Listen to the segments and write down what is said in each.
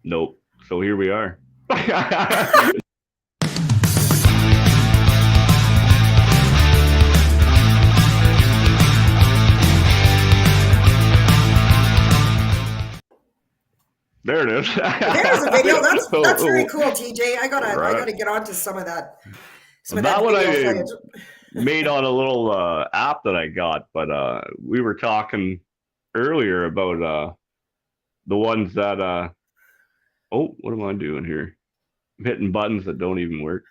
Nope. So here we are. There it is. There's a video. That's very So, cool, TJ. I right. gotta get onto some of That that one video I footage. made on a little app that I got, but we were talking earlier about the ones that oh, what am I doing here? I'm hitting buttons that don't even work.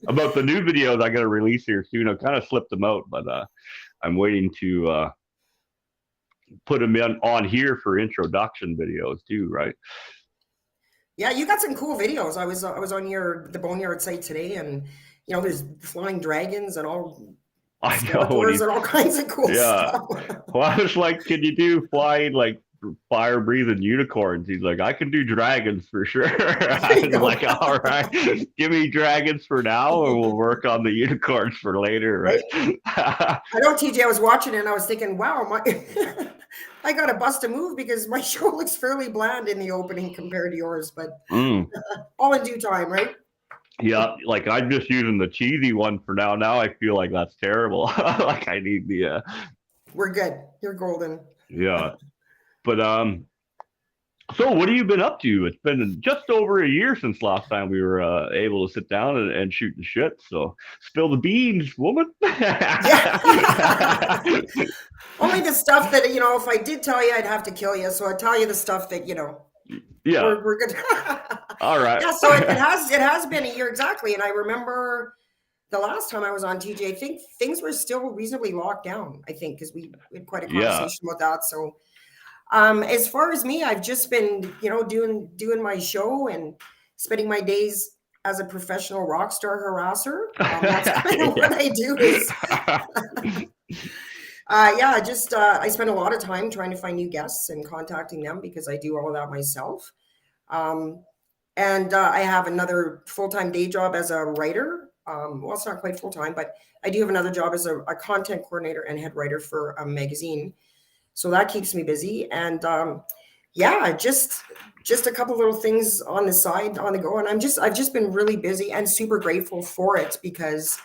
About the new videos I got to release here soon. I kind of slipped them out, but I'm waiting to put them on here for introduction videos too, right? Yeah, you got some cool videos. I was on the Boneyard site today, and there's flying dragons and all I know, and Skeletors and all kinds of cool yeah. stuff. Well, I was like, can you do flying like fire breathing unicorns? He's like, I can do dragons for sure. There I you was go. like, all right, give me dragons for now, and we'll work on the unicorns for later, Right? right? I know, TJ. I was watching it and I was thinking, wow, my I got to bust a move because my show looks fairly bland in the opening compared to yours, but Mm. all in due time, right? Yeah, like I'm just using the cheesy one for now. Now I feel like that's terrible. Like I need the We're good. You're golden. yeah. But so what have you been up to? It's been just over a year since last time we were able to sit down and shoot the shit. So spill the beans, woman. Yeah. Only the stuff that, if I did tell you, I'd have to kill you. So I'd tell you the stuff that, Yeah. we're good. All right. Yeah, so it has been a year exactly. And I remember the last time I was on, TJ, I think things were still reasonably locked down, I think, because we had quite a Yeah. conversation about that. So as far as me, I've just been, doing my show and spending my days as a professional rock star harasser. That's kind of what I do is yeah, I spend a lot of time trying to find new guests and contacting them because I do all of that myself. Um, and I have another full-time day job as a writer. Well, it's not quite full-time, but I do have another job as a content coordinator and head writer for a magazine. So that keeps me busy. And yeah, just a couple little things on the side, on the go. And I've just been really busy and super grateful for it because,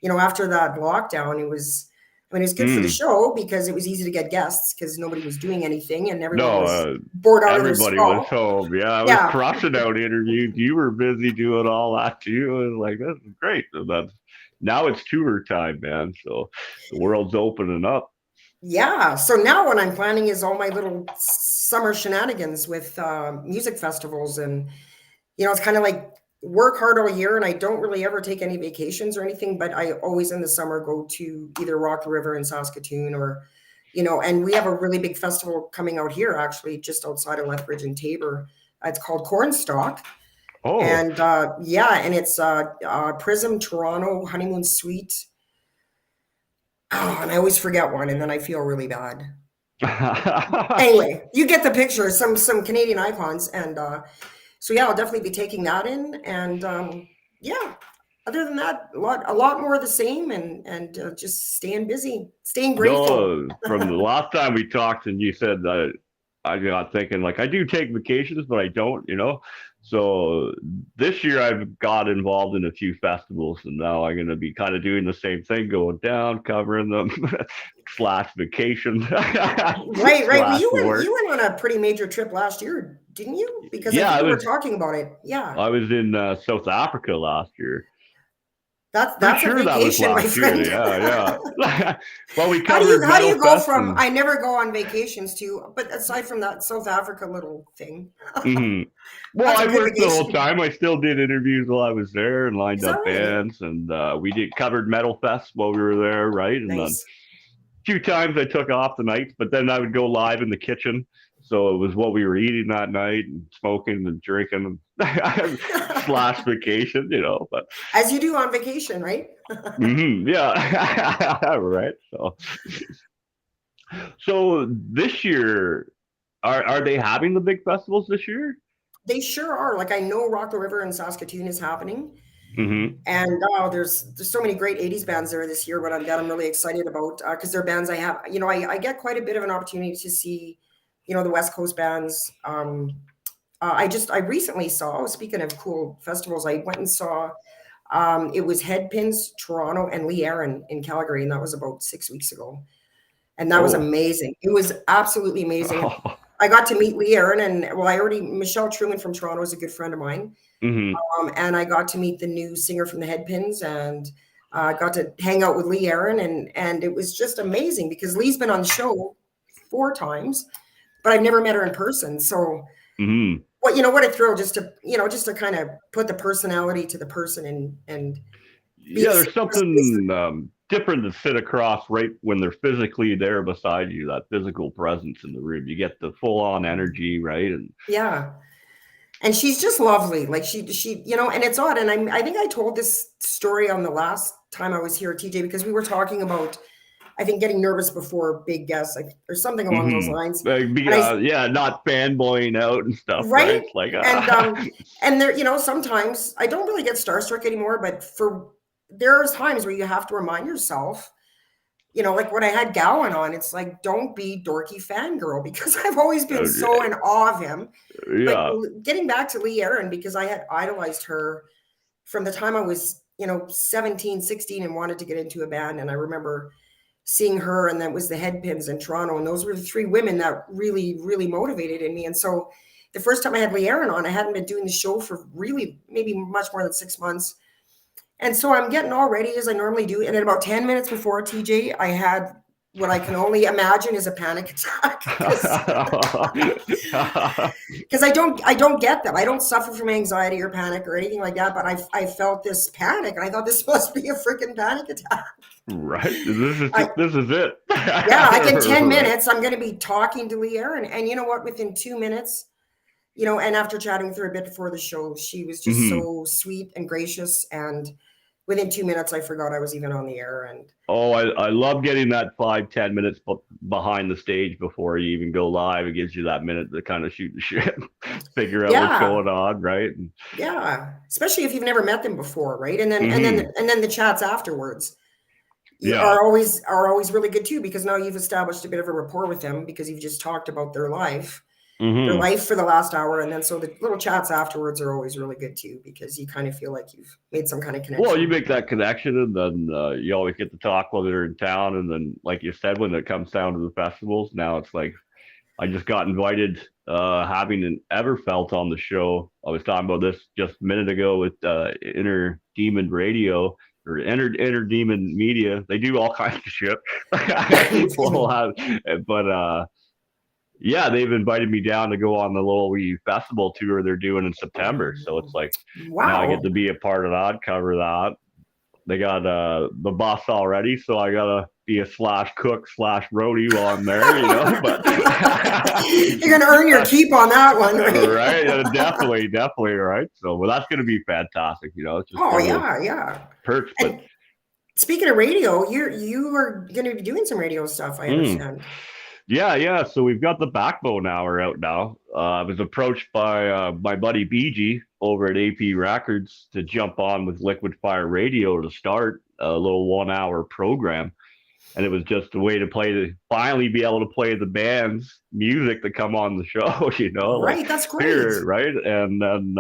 after that lockdown, it was good for the Mm. show because it was easy to get guests because nobody was doing anything and everyone No, was bored out of their everybody was skull. home. Yeah, I was Yeah. crushing out interviews. You were busy doing all that too. I was like, this is great. And that's now it's tour time, man. So the world's opening up. Yeah. So now what I'm planning is all my little summer shenanigans with music festivals. And, it's kind of like work hard all year and I don't really ever take any vacations or anything, but I always in the summer go to either Rock the River in Saskatoon or, and we have a really big festival coming out here actually just outside of Lethbridge and Tabor. It's called Cornstalk. Oh. And yeah, and it's Prism Toronto Honeymoon Suite. Oh, and I always forget one, and then I feel really bad. Anyway, you get the picture. Some Canadian icons, and so yeah, I'll definitely be taking that in. And yeah, other than that, a lot more of the same, and just staying busy, staying grateful. No, from the last time we talked, and you said that I got thinking like I do take vacations, but I don't. So this year I've got involved in a few festivals, and now I'm going to be kind of doing the same thing, going down, covering them, slash vacation, Right, right. Well, slash work. you went on a pretty major trip last year, didn't you? Because I Yeah, think we were talking about it. Yeah, I was in South Africa last year. Pretty that's a sure that was vacation, my last year. friend. Yeah. Well, we How do you covered Metal go Fest from and I never go on vacations to, but aside from that South Africa little thing, hmm. Well, that's a I good worked the whole vacation. time. I still did interviews while I was there and lined Is that up right? bands, and we did covered Metal Fest while we were there, right? And then Nice. a few times I took off the nights, but then I would go live in the kitchen. So it was what we were eating that night and smoking and drinking slash vacation. But As you do on vacation, right? yeah, right. So this year, are they having the big festivals this year? They sure are. Like I know Rock the River in Saskatoon is happening. Mm-hmm. And there's so many great 80s bands there this year, but I'm really excited about because they're bands I have, I get quite a bit of an opportunity to see, the West Coast bands. I recently saw, speaking of cool festivals, I went and saw, it was Headpins Toronto and Lee Aaron in Calgary, and that was about 6 weeks ago. And that was Oh. amazing. It was absolutely amazing. I got to meet Lee Aaron, and Michelle Truman from Toronto is a good friend of mine. Mm-hmm. And I got to meet the new singer from the Headpins, and got to hang out with Lee Aaron, and it was just amazing because Lee's been on the show 4 times, but I've never met her in person. So, Mm-hmm. what a thrill just to kind of put the personality to the person and be Yeah, the there's same person. something different to sit across right when they're physically there beside you, that physical presence in the room. You get the full on energy, right? And Yeah. And she's just lovely. Like and it's odd. And I think I told this story on the last time I was here at TJ, because we were talking about, I think, getting nervous before big guests, like, or something along those lines. And yeah, not fanboying out and stuff, right? right. It's like, And there, sometimes I don't really get starstruck anymore, but there's times where you have to remind yourself, like when I had Gowan on, it's like, don't be dorky fangirl, because I've always been so in awe of him. But yeah. getting back to Lee Aaron, because I had idolized her from the time I was, 17, 16, and wanted to get into a band. And I remember seeing her, and that was the Headpins in Toronto. And those were the 3 women that really, really motivated in me. And so the first time I had Lee Aaron on, I hadn't been doing the show for really maybe much more than 6 months. And so I'm getting all ready as I normally do. And then about 10 minutes before TJ, I had what I can only imagine is a panic attack, because I don't get them. I don't suffer from anxiety or panic or anything like that. But I felt this panic, and I thought, this must be a freaking panic attack. Right. This is it. Yeah, like in 10 minutes, I'm going to be talking to Lee Aaron. And you know what? Within 2 minutes, and after chatting with her a bit before the show, she was just so sweet and gracious. And within 2 minutes, I forgot I was even on the air. And oh, I love getting that 5-10 minutes behind the stage before you even go live. It gives you that minute to kind of shoot the shit, figure out what's going on, right? Yeah, especially if you've never met them before, right? And then the chats afterwards are always really good too, because now you've established a bit of a rapport with them, because you've just talked about their life. Their life for the last hour, and then so the little chats afterwards are always really good too, because you kind of feel like you've made some kind of connection. Well, you make that connection, and then you always get to talk while they're in town. And then, like you said, when it comes down to the festivals, now it's like, I just got invited, having an Everfelt on the show. I was talking about this just a minute ago with Inner Demon Radio, or Inner Demon Media. They do all kinds of shit. Yeah, they've invited me down to go on the little wee festival tour they're doing in September. So it's like, now I get to be a part of that, cover that. They got the bus already, so I gotta be a /cook/roadie while I'm there, But you're gonna earn your keep on that one, right? Right? Definitely, right. So, well, that's gonna be fantastic, It's just yeah. Perks, but speaking of radio, you are going to be doing some radio stuff, I understand. Yeah. So we've got the Backbone Hour out now. I was approached by my buddy BG over at AP Records to jump on with Liquid Fire Radio to start a little 1-hour program. And it was just a way to finally be able to play the band's music that come on the show, Right, that's great. Here, right? And then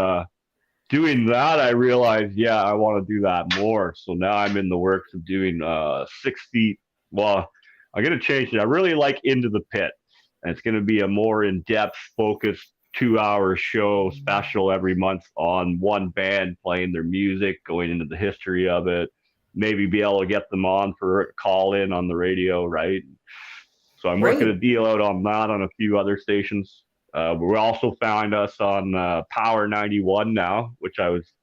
doing that, I realized, I want to do that more. So now I'm in the works of doing 6 feet. Well, I'm going to change it. I really like Into the Pit. And it's going to be a more in-depth, focused 2-hour show special every month on one band playing their music, going into the history of it, maybe be able to get them on for a call-in on the radio, right? So I'm working a deal out on that on a few other stations. We also found us on Power 91 now, which I was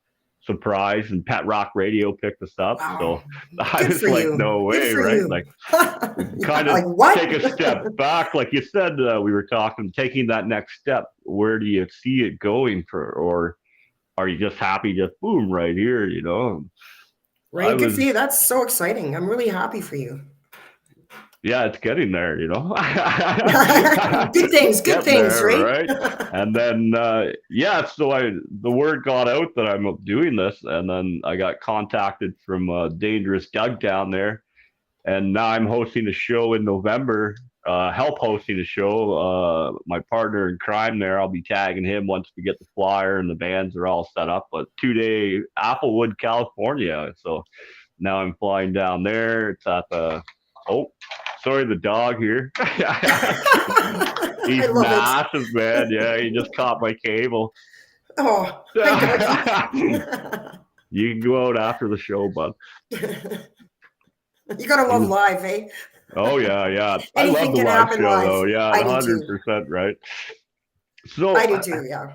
surprised, and Pet Rock Radio picked us up. Wow. So I was like, no way, right? You. Like, kind of take a step back. Like you said, we were talking, taking that next step. Where do you see it going or are you just happy, just boom, right here, Right. Good for you. That's so exciting. I'm really happy for you. Yeah, it's getting there, Good things, there, right? And then, so the word got out that I'm doing this, and then I got contacted from Dangerous Doug down there, and now I'm hosting a show in November help hosting the show. My partner in crime there, I'll be tagging him once we get the flyer and the bands are all set up. But 2 day Applewood, California. So now I'm flying down there. It's at the oh, sorry, the dog here. I He's love it. massive, man. Yeah, he just caught my cable. Oh, hi, doggy. You can go out after the show, bud. You gotta love live, eh? Oh yeah, yeah. I love Anything the can live happen show live. though. Yeah, I do 100%, too. right. So I do too. Yeah.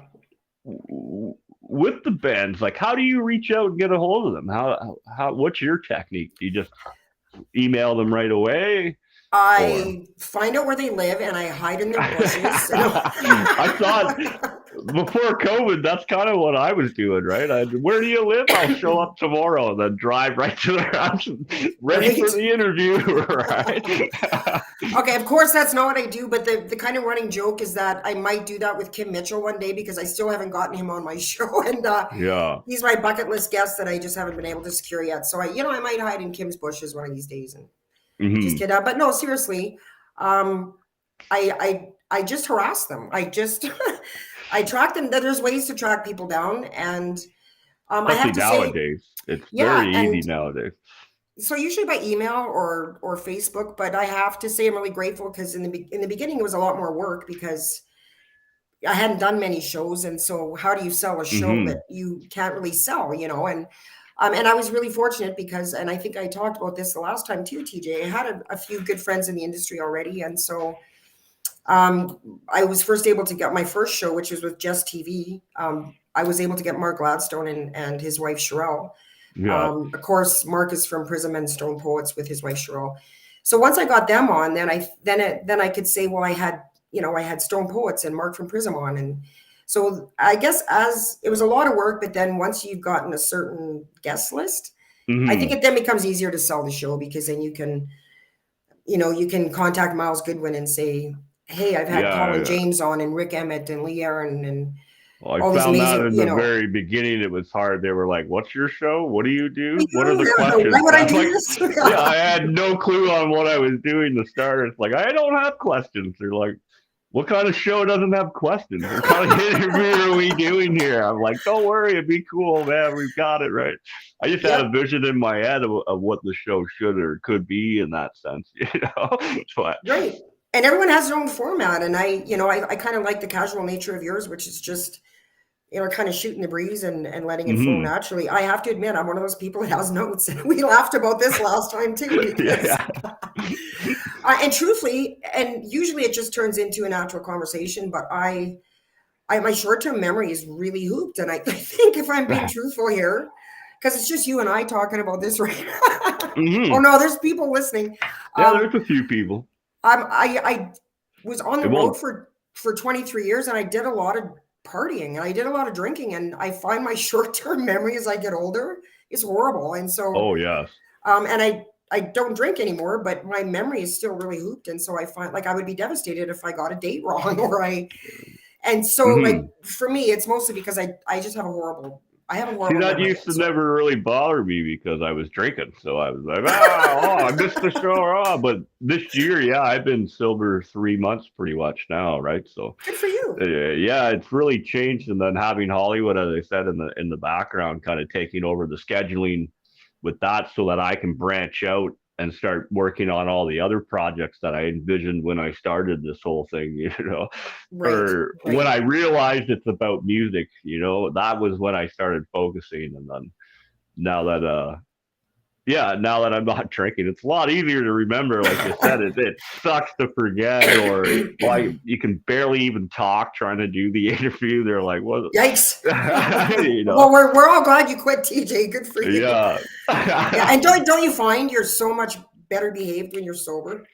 with the bands, like how do you reach out and get a hold of them? How what's your technique? Do you just email them right away? Or I find out where they live and I hide in their bushes. I thought before COVID, that's kind of what I was doing, right? Where do you live? I'll show up tomorrow and then drive right to their house, ready Right? for the interview, right? Okay, of course that's not what I do, but the kind of running joke is that I might do that with Kim Mitchell one day because I still haven't gotten him on my show, and Yeah. he's my bucket list guest that I just haven't been able to secure yet. So I might hide in Kim's bushes one of these days and just Hmm. kid out. But no, seriously, um, I just harass them. I just I track them. There's ways to track people down, and I have Especially to say, nowadays, it's yeah, very easy and nowadays. so usually by email or Facebook, but I have to say I'm really grateful because in the beginning it was a lot more work because I hadn't done many shows, and so how do you sell a show Hmm. that you can't really sell, and I was really fortunate because, and I think I talked about this the last time too, TJ. I had a few good friends in the industry already, and so I was first able to get my first show, which was with Just TV. I was able to get Mark Gladstone and his wife Sherelle. Yeah. Of course, Mark is from Prism and Stone Poets with his wife Cheryl. So once I got them on, then I could say, well, I had Stone Poets and Mark from Prism on, and so I guess as it was a lot of work, but then once you've gotten a certain guest list, I think Hmm. it then becomes easier to sell the show because then you can contact Miles Goodwin and say, hey, I've had Colin Yeah. James on and Rick Emmett and Lee Aaron and Well, I all these found that amazing, in the very beginning, it was hard. They were like, "What's your show? What do you do? What are the why questions?" would I I'm do like, this? "Yeah, I had no clue on what I was doing to start." It's like I don't have questions. They're like, "What kind of show doesn't have questions? What kind of interview are we doing here?" I'm like, "Don't worry, it'd be cool, man. We've got it right." I just had a Yep. vision in my head of what the show should or could be in that sense, But Right. And everyone has their own format. And I kind of like the casual nature of yours, which is just, kind of shooting the breeze and letting it flow hmm naturally. I have to admit, I'm one of those people that has notes. And we laughed about this last time too, because, yeah, and truthfully, and usually it just turns into a natural conversation, but my short-term memory is really hooped. And I think if I'm being truthful here, because it's just you and I talking about this right now. Oh hmm no, there's people listening. yeah. Um, There's a few people. I was on the It road won't. for 23 years and I did a lot of partying and I did a lot of drinking and I find my short-term memory as I get older is horrible. And so Oh yes. and I don't drink anymore, but my memory is still really hooped. And so I find like I would be devastated if I got a date wrong and so like hmm for me it's mostly because I just have I have a See, horrible that memory. used And to so never really bother me because I was drinking. So I was like, I missed the show. But this year, yeah, I've been sober 3 months pretty much now, right? So, good for you. yeah, it's really changed. And then having Hollywood, as I said, in the background, kind of taking over the scheduling with that, so that I can branch out and start working on all the other projects that I envisioned when I started this whole thing, Right, or when right. I realized it's about music, that was when I started focusing. And then now that yeah, now that I'm not drinking, it's a lot easier to remember. Like you said, it sucks to forget, or like you can barely even talk trying to do the interview. They're like, what? Yikes. you know? Well, we're all glad you quit, TJ. Good for you. Yeah. Yeah, and don't you find you're so much better behaved when you're sober?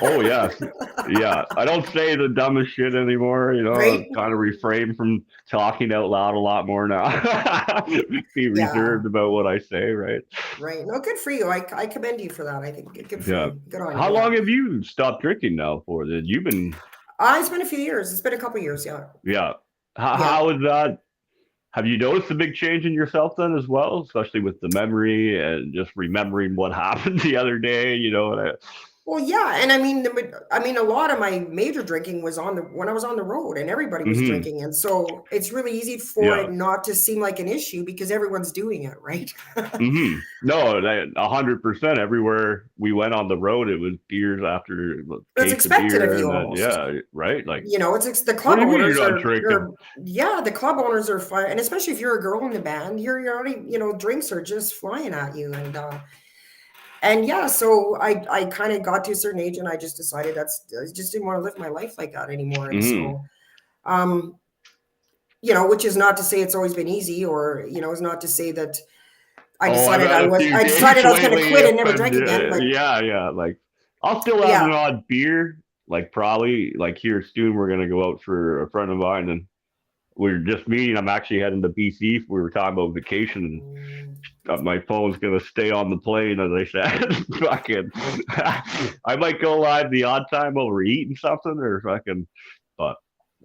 Oh yes, yeah. I don't say the dumbest shit anymore. Right? Kind of refrain from talking out loud a lot more now. Be Yeah, reserved about what I say, right? right. No, good for you. I commend you for that. I think good for Yeah. you. Good on How you. Yeah. long have you stopped drinking now for? Then you've been, It's been a few years. It's been a couple years. Yeah. yeah. Yeah. How is that? Have you noticed a big change in yourself then as well, especially with the memory and just remembering what happened the other day? Well, yeah, and I mean, a lot of my major drinking was when I was on the road, and everybody was Hmm. drinking, and so it's really easy for Yeah. it not to seem like an issue because everyone's doing it, right? Hmm. No, 100%. Everywhere we went on the road, it was beers after a It's case of expected of beer, and you then almost. yeah, right. Like, You know, it's the what club do you mean you're owners not are drinking? they're yeah, the club owners are fine, and especially if you're a girl in the band, you're already, drinks are just flying at you, and yeah, so I kind of got to a certain age, and I just decided I just didn't want to live my life like that anymore, and Hmm. so um which is not to say it's always been easy, or is not to say that Oh, I've had a few I days decided I was going to lately. quit It's and never been drink again, but yeah, yeah. Like, I'll still have an yeah. odd beer. Like, probably like here soon, we're gonna go out for a friend of mine, and we're just meeting. I'm actually heading to BC. We were talking about vacation. Mm, My phone's gonna stay on the plane, as I said. Fucking, I might go live the odd time over eating something or fucking, but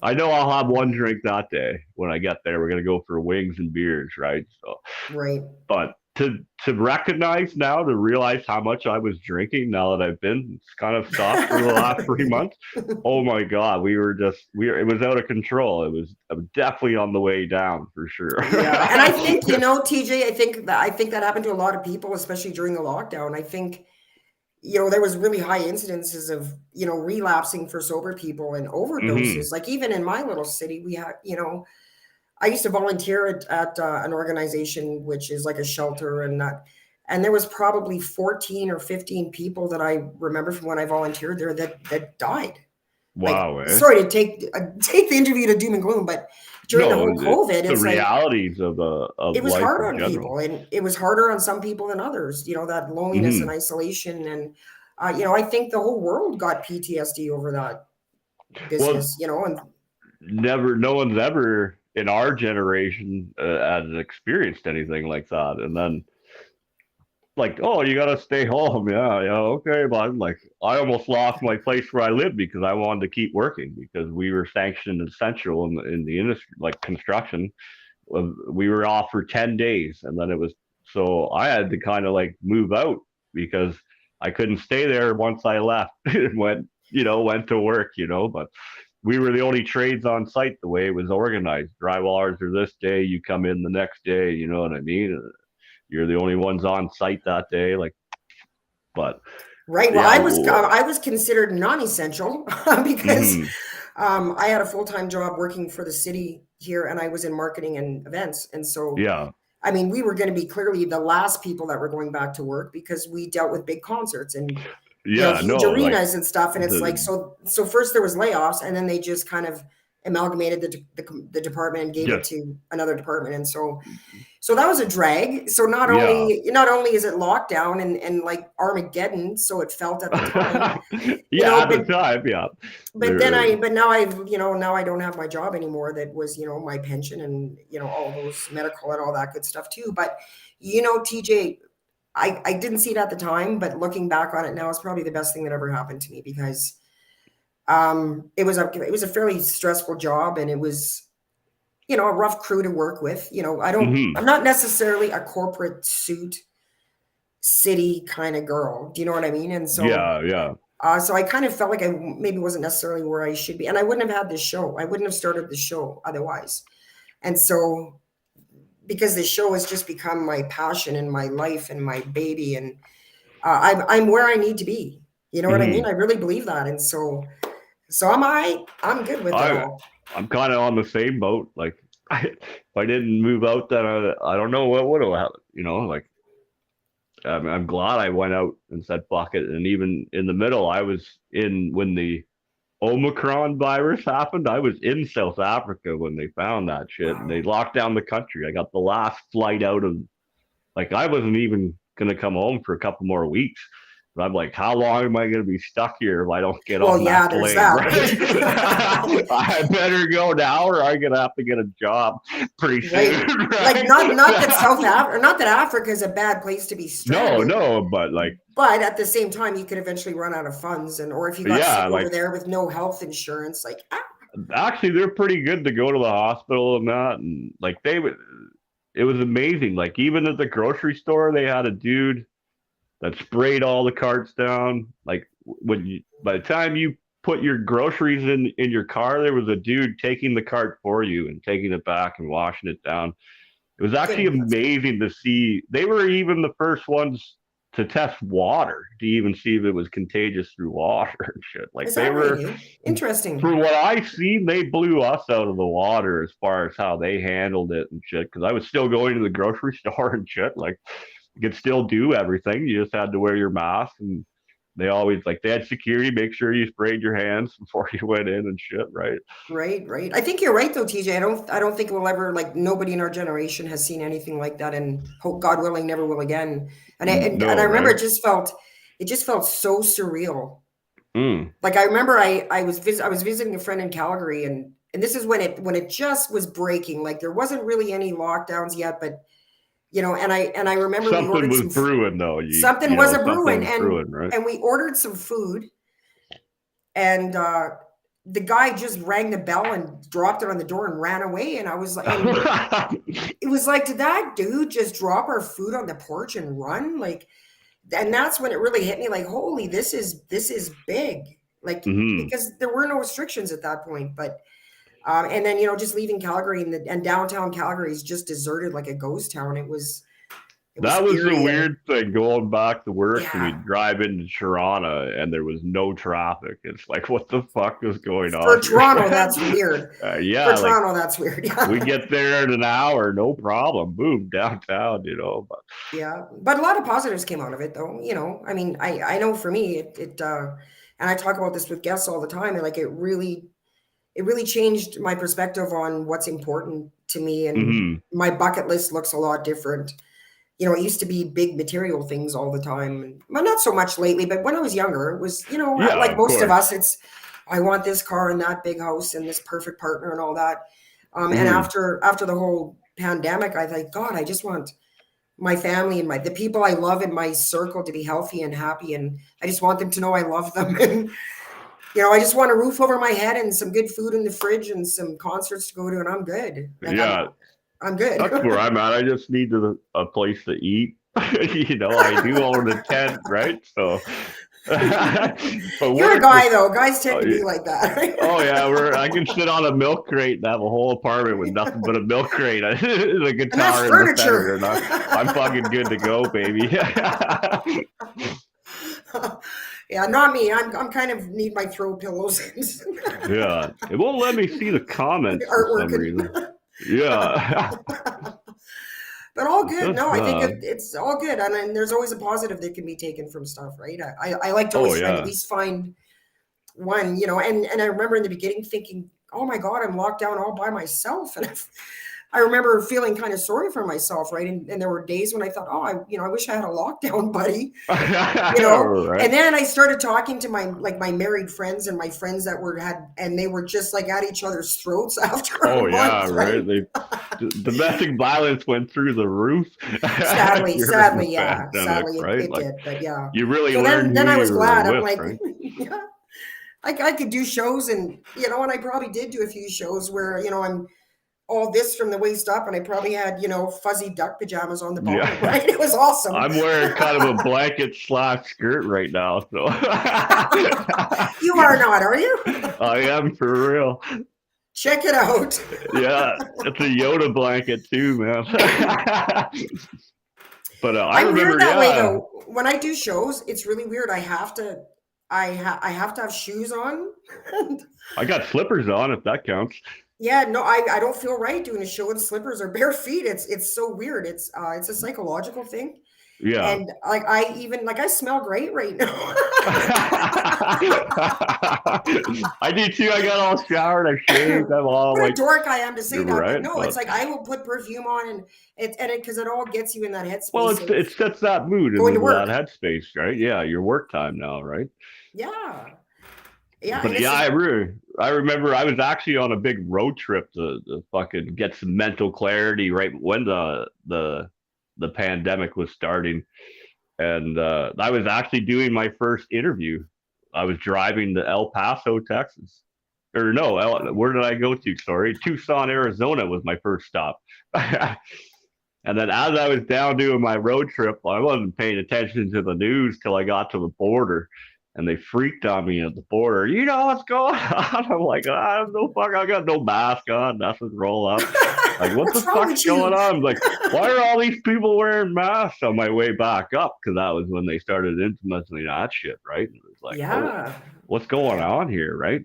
I know I'll have one drink that day when I get there. We're gonna go for wings and beers, right? So, right. but to recognize now, to realize how much I was drinking now that I've been it's kind of stopped for the last 3 months. Oh my god, it was out of control. I was definitely on the way down for sure. Yeah, and I think, TJ, I think that happened to a lot of people, especially during the lockdown. I think, there was really high incidences of, relapsing for sober people and Hmm. overdoses. Like even in my little city, we had, I used to volunteer at an organization which is like a shelter, and there was probably 14 or 15 people that I remember from when I volunteered there that died. Like, Wow, eh? sorry to take the interview to doom and gloom, but during the No, whole COVID, the it's like realities of it was life hard in on general. people, and it was harder on some people than others. That loneliness and Hmm. isolation, and I think the whole world got PTSD over that Well, business. And no one's ever in our generation has experienced anything like that, and then like, oh, you gotta stay home. Yeah, yeah, okay, but like, I almost lost my place where I lived because I wanted to keep working because we were sanctioned essential in the industry, like construction. We were off for 10 days, and then it was so I had to kind of like move out because I couldn't stay there once I left and went to work, but we were the only trades on site the way it was organized. Drywallers are this day, you come in the next day, you know what I mean? You're the only ones on site that day, like, but right, well, yeah. I was considered non-essential because Hmm. I had a full-time job working for the city here, and I was in marketing and events, and so Yeah, I mean, we were going to be clearly the last people that were going back to work because we dealt with big concerts and yeah, huge no, like arenas and stuff. And it's like, the so first there was layoffs, and then they just kind of amalgamated the department and gave it just to another department. And so that was a drag. So not yeah. only not only is it lockdown and like Armageddon, so it felt at the time, Yeah, at the but time, yeah. but now now I don't have my job anymore. That was, my pension and, all those medical and all that good stuff too. But, TJ, I didn't see it at the time, but looking back on it now, it's probably the best thing that ever happened to me because it was a fairly stressful job, and it was, a rough crew to work with. I'm Hmm. not necessarily a corporate suit city kind of girl. Do you know what I mean? And Yeah, yeah. so I kind of felt like I maybe wasn't necessarily where I should be, and I wouldn't have had this show. I wouldn't have started the show otherwise. And so, because this show has just become my passion and my life and my baby, and I'm where I need to be. You know what I mean? Hmm. I really believe that, and so I'm good with it I all. I'm kind of on the same boat. Like, if I didn't move out, then I don't know what would have happened. Like, I'm glad I went out and said fuck it. And even in the middle, I was in when the Omicron virus happened. I was in South Africa when they found that shit, and they Wow. locked down the country. I got the last flight out of like I wasn't even gonna come home for a couple more weeks. But I'm like, how long am I going to be stuck here if I don't get Well, on that yeah, there's plane, that, right? right? I better go now, or I'm going to have to get a job pretty Right. soon, Like right? not that South Africa, not that Africa is a bad place to be No, stranded, no, but like, but at the same time, you could eventually run out of funds, or if you got yeah, sick over like there with no health insurance, like actually, they're pretty good to go to the hospital and that, and like they would. It was amazing. Like even at the grocery store, they had a dude that sprayed all the carts down. Like by the time you put your groceries in your car, there was a dude taking the cart for you and taking it back and washing it down. It was actually Goodness. amazing to see. They were even the first ones to test water to even see if it was contagious through water and shit. Like Is they that right? were, Eh? Interesting. for what I've seen, they blew us out of the water as far as how they handled it and shit. Because I was still going to the grocery store and shit. Like you could still do everything. You just had to wear your mask, and they always like they had security make sure you sprayed your hands before you went in and shit. Right? Right, right. I think you're right though, TJ. I don't think we'll ever like nobody in our generation has seen anything like that, and hope God willing never will again. And I No, remember right? it just felt so surreal. Mm. Like I remember I was visiting a friend in Calgary, and this is when it just was breaking. Like there wasn't really any lockdowns yet, but and I remember we Something ordered was some brewing though. something was a Something brewing, was brewing, right? and we ordered some food, and the guy just rang the bell and dropped it on the door and ran away, and I was like, and it was like, did that dude just drop our food on the porch and run? Like, and that's when it really hit me, like, holy, this is big, like, hmm because there were no restrictions at that point. But and then just leaving Calgary, and downtown Calgary is just deserted like a ghost town. It was That was the eerie. weird thing going back to work and we Yeah, drive into Toronto and there was no traffic. It's like, what the fuck is going for on here? Toronto, that's weird. For Yeah, like Toronto, that's weird. we Yeah. get there in an hour, no problem. Boom, downtown. But Yeah, but a lot of positives came out of it, though. I mean, I know for me, and I talk about this with guests all the time, and like it really changed my perspective on what's important to me, and hmm my bucket list looks a lot different. It used to be big material things all the time, well, not so much lately, but when I was younger, it was, yeah, like of most of course. us, it's I want this car and that big house and this perfect partner and all that. And hmm after the whole pandemic, I thought, God, I just want my family and the people I love in my circle to be healthy and happy, and I just want them to know I love them. And I just want a roof over my head and some good food in the fridge and some concerts to go to, and I'm good. Like Yeah, I'm good. that's where I'm at. I just need a place to eat. I do own a tent, right? So, but You're a work was guy though. Guys tend oh, to be like that, oh yeah, right? I can sit on a milk crate and have a whole apartment with nothing but a milk crate, the And that's guitar in the center, furniture. and I'm fucking good to go, baby. Yeah, not me. I'm kind of need my throw pillows and Yeah, it won't let me see the comments for some artwork and reason. Yeah, but all good. just No, I think it's all good, and then there's always a positive that can be taken from stuff, right? I like to oh always try and at yeah. least find one, and I remember in the beginning thinking, oh my God, I'm locked down all by myself. And I remember feeling kind of sorry for myself, right? And there were days when I thought, oh, I wish I had a lockdown buddy, Right. and then I started talking to my married friends and my friends and they were just like at each other's throats after Oh a yeah, month, right. right? They domestic violence went through the roof during the Sadly, yeah, pandemic, sadly right? it Like did, but yeah. you really So learned then who I you was were glad. I'm with, like, right? yeah, I could do shows, and I probably did do a few shows where I'm all this from the waist up, and I probably had fuzzy duck pajamas on the bottom, Yeah. right? It was awesome. I'm wearing kind of a blanket slash skirt right now, so You are not, are you? I am for real. Check it out. Yeah, it's a Yoda blanket too, man. But I I'm weird remember, that way yeah, though. When I do shows, it's really weird. I have to have shoes on. I got slippers on if that counts. Yeah, no, I don't feel right doing a show in slippers or bare feet. It's so weird. It's a psychological thing. Yeah. And like I smell great right now. I do too. I got all showered, I shaved, I'm all What a like, dork I am to say you're that, but right. no, it's But like I will put perfume on, and because it all gets you in that well, headspace of it sets that mood and going to into that work. headspace, right? Yeah, your work time now, right? Yeah. Yeah, and But it's yeah, just I remember I was actually on a big road trip to fucking get some mental clarity right when the pandemic was starting, and I was actually doing my first interview. I was driving to El Paso, Texas, or no, where did I go to? Sorry, Tucson, Arizona was my first stop. And then as I was down doing my road trip, I wasn't paying attention to the news till I got to the border. and they freaked on me at the border. You know what's going on? I'm like, I have no fuck. I got no mask on. Nothing roll up. Like, what the What's wrong fuck's with going you? on? I'm like, why are all these people wearing masks on my way back up? Because that was when they started implementing that shit, right? And it was like, oh, Yeah. what's going on here, right?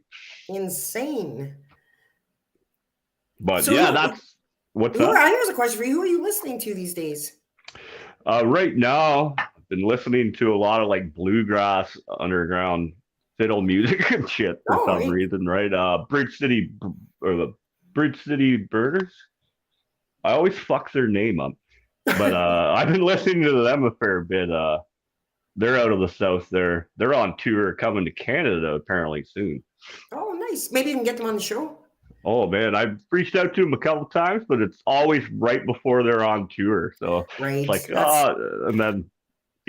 Insane. But So yeah, that's what's who that? are, here's a question for you. Who are you listening to these days? Right now, I've been listening to a lot of like bluegrass, underground fiddle music and shit for Oh, some right. reason, right? Or the Bridge City Birders. I always fuck their name up, but I've been listening to them a fair bit. They're out of the south. They're on tour coming to Canada apparently soon. Oh, nice. Maybe you can get them on the show. Oh man, I've reached out to them a couple times, but it's always right before they're on tour. So it's Right. like, That's and then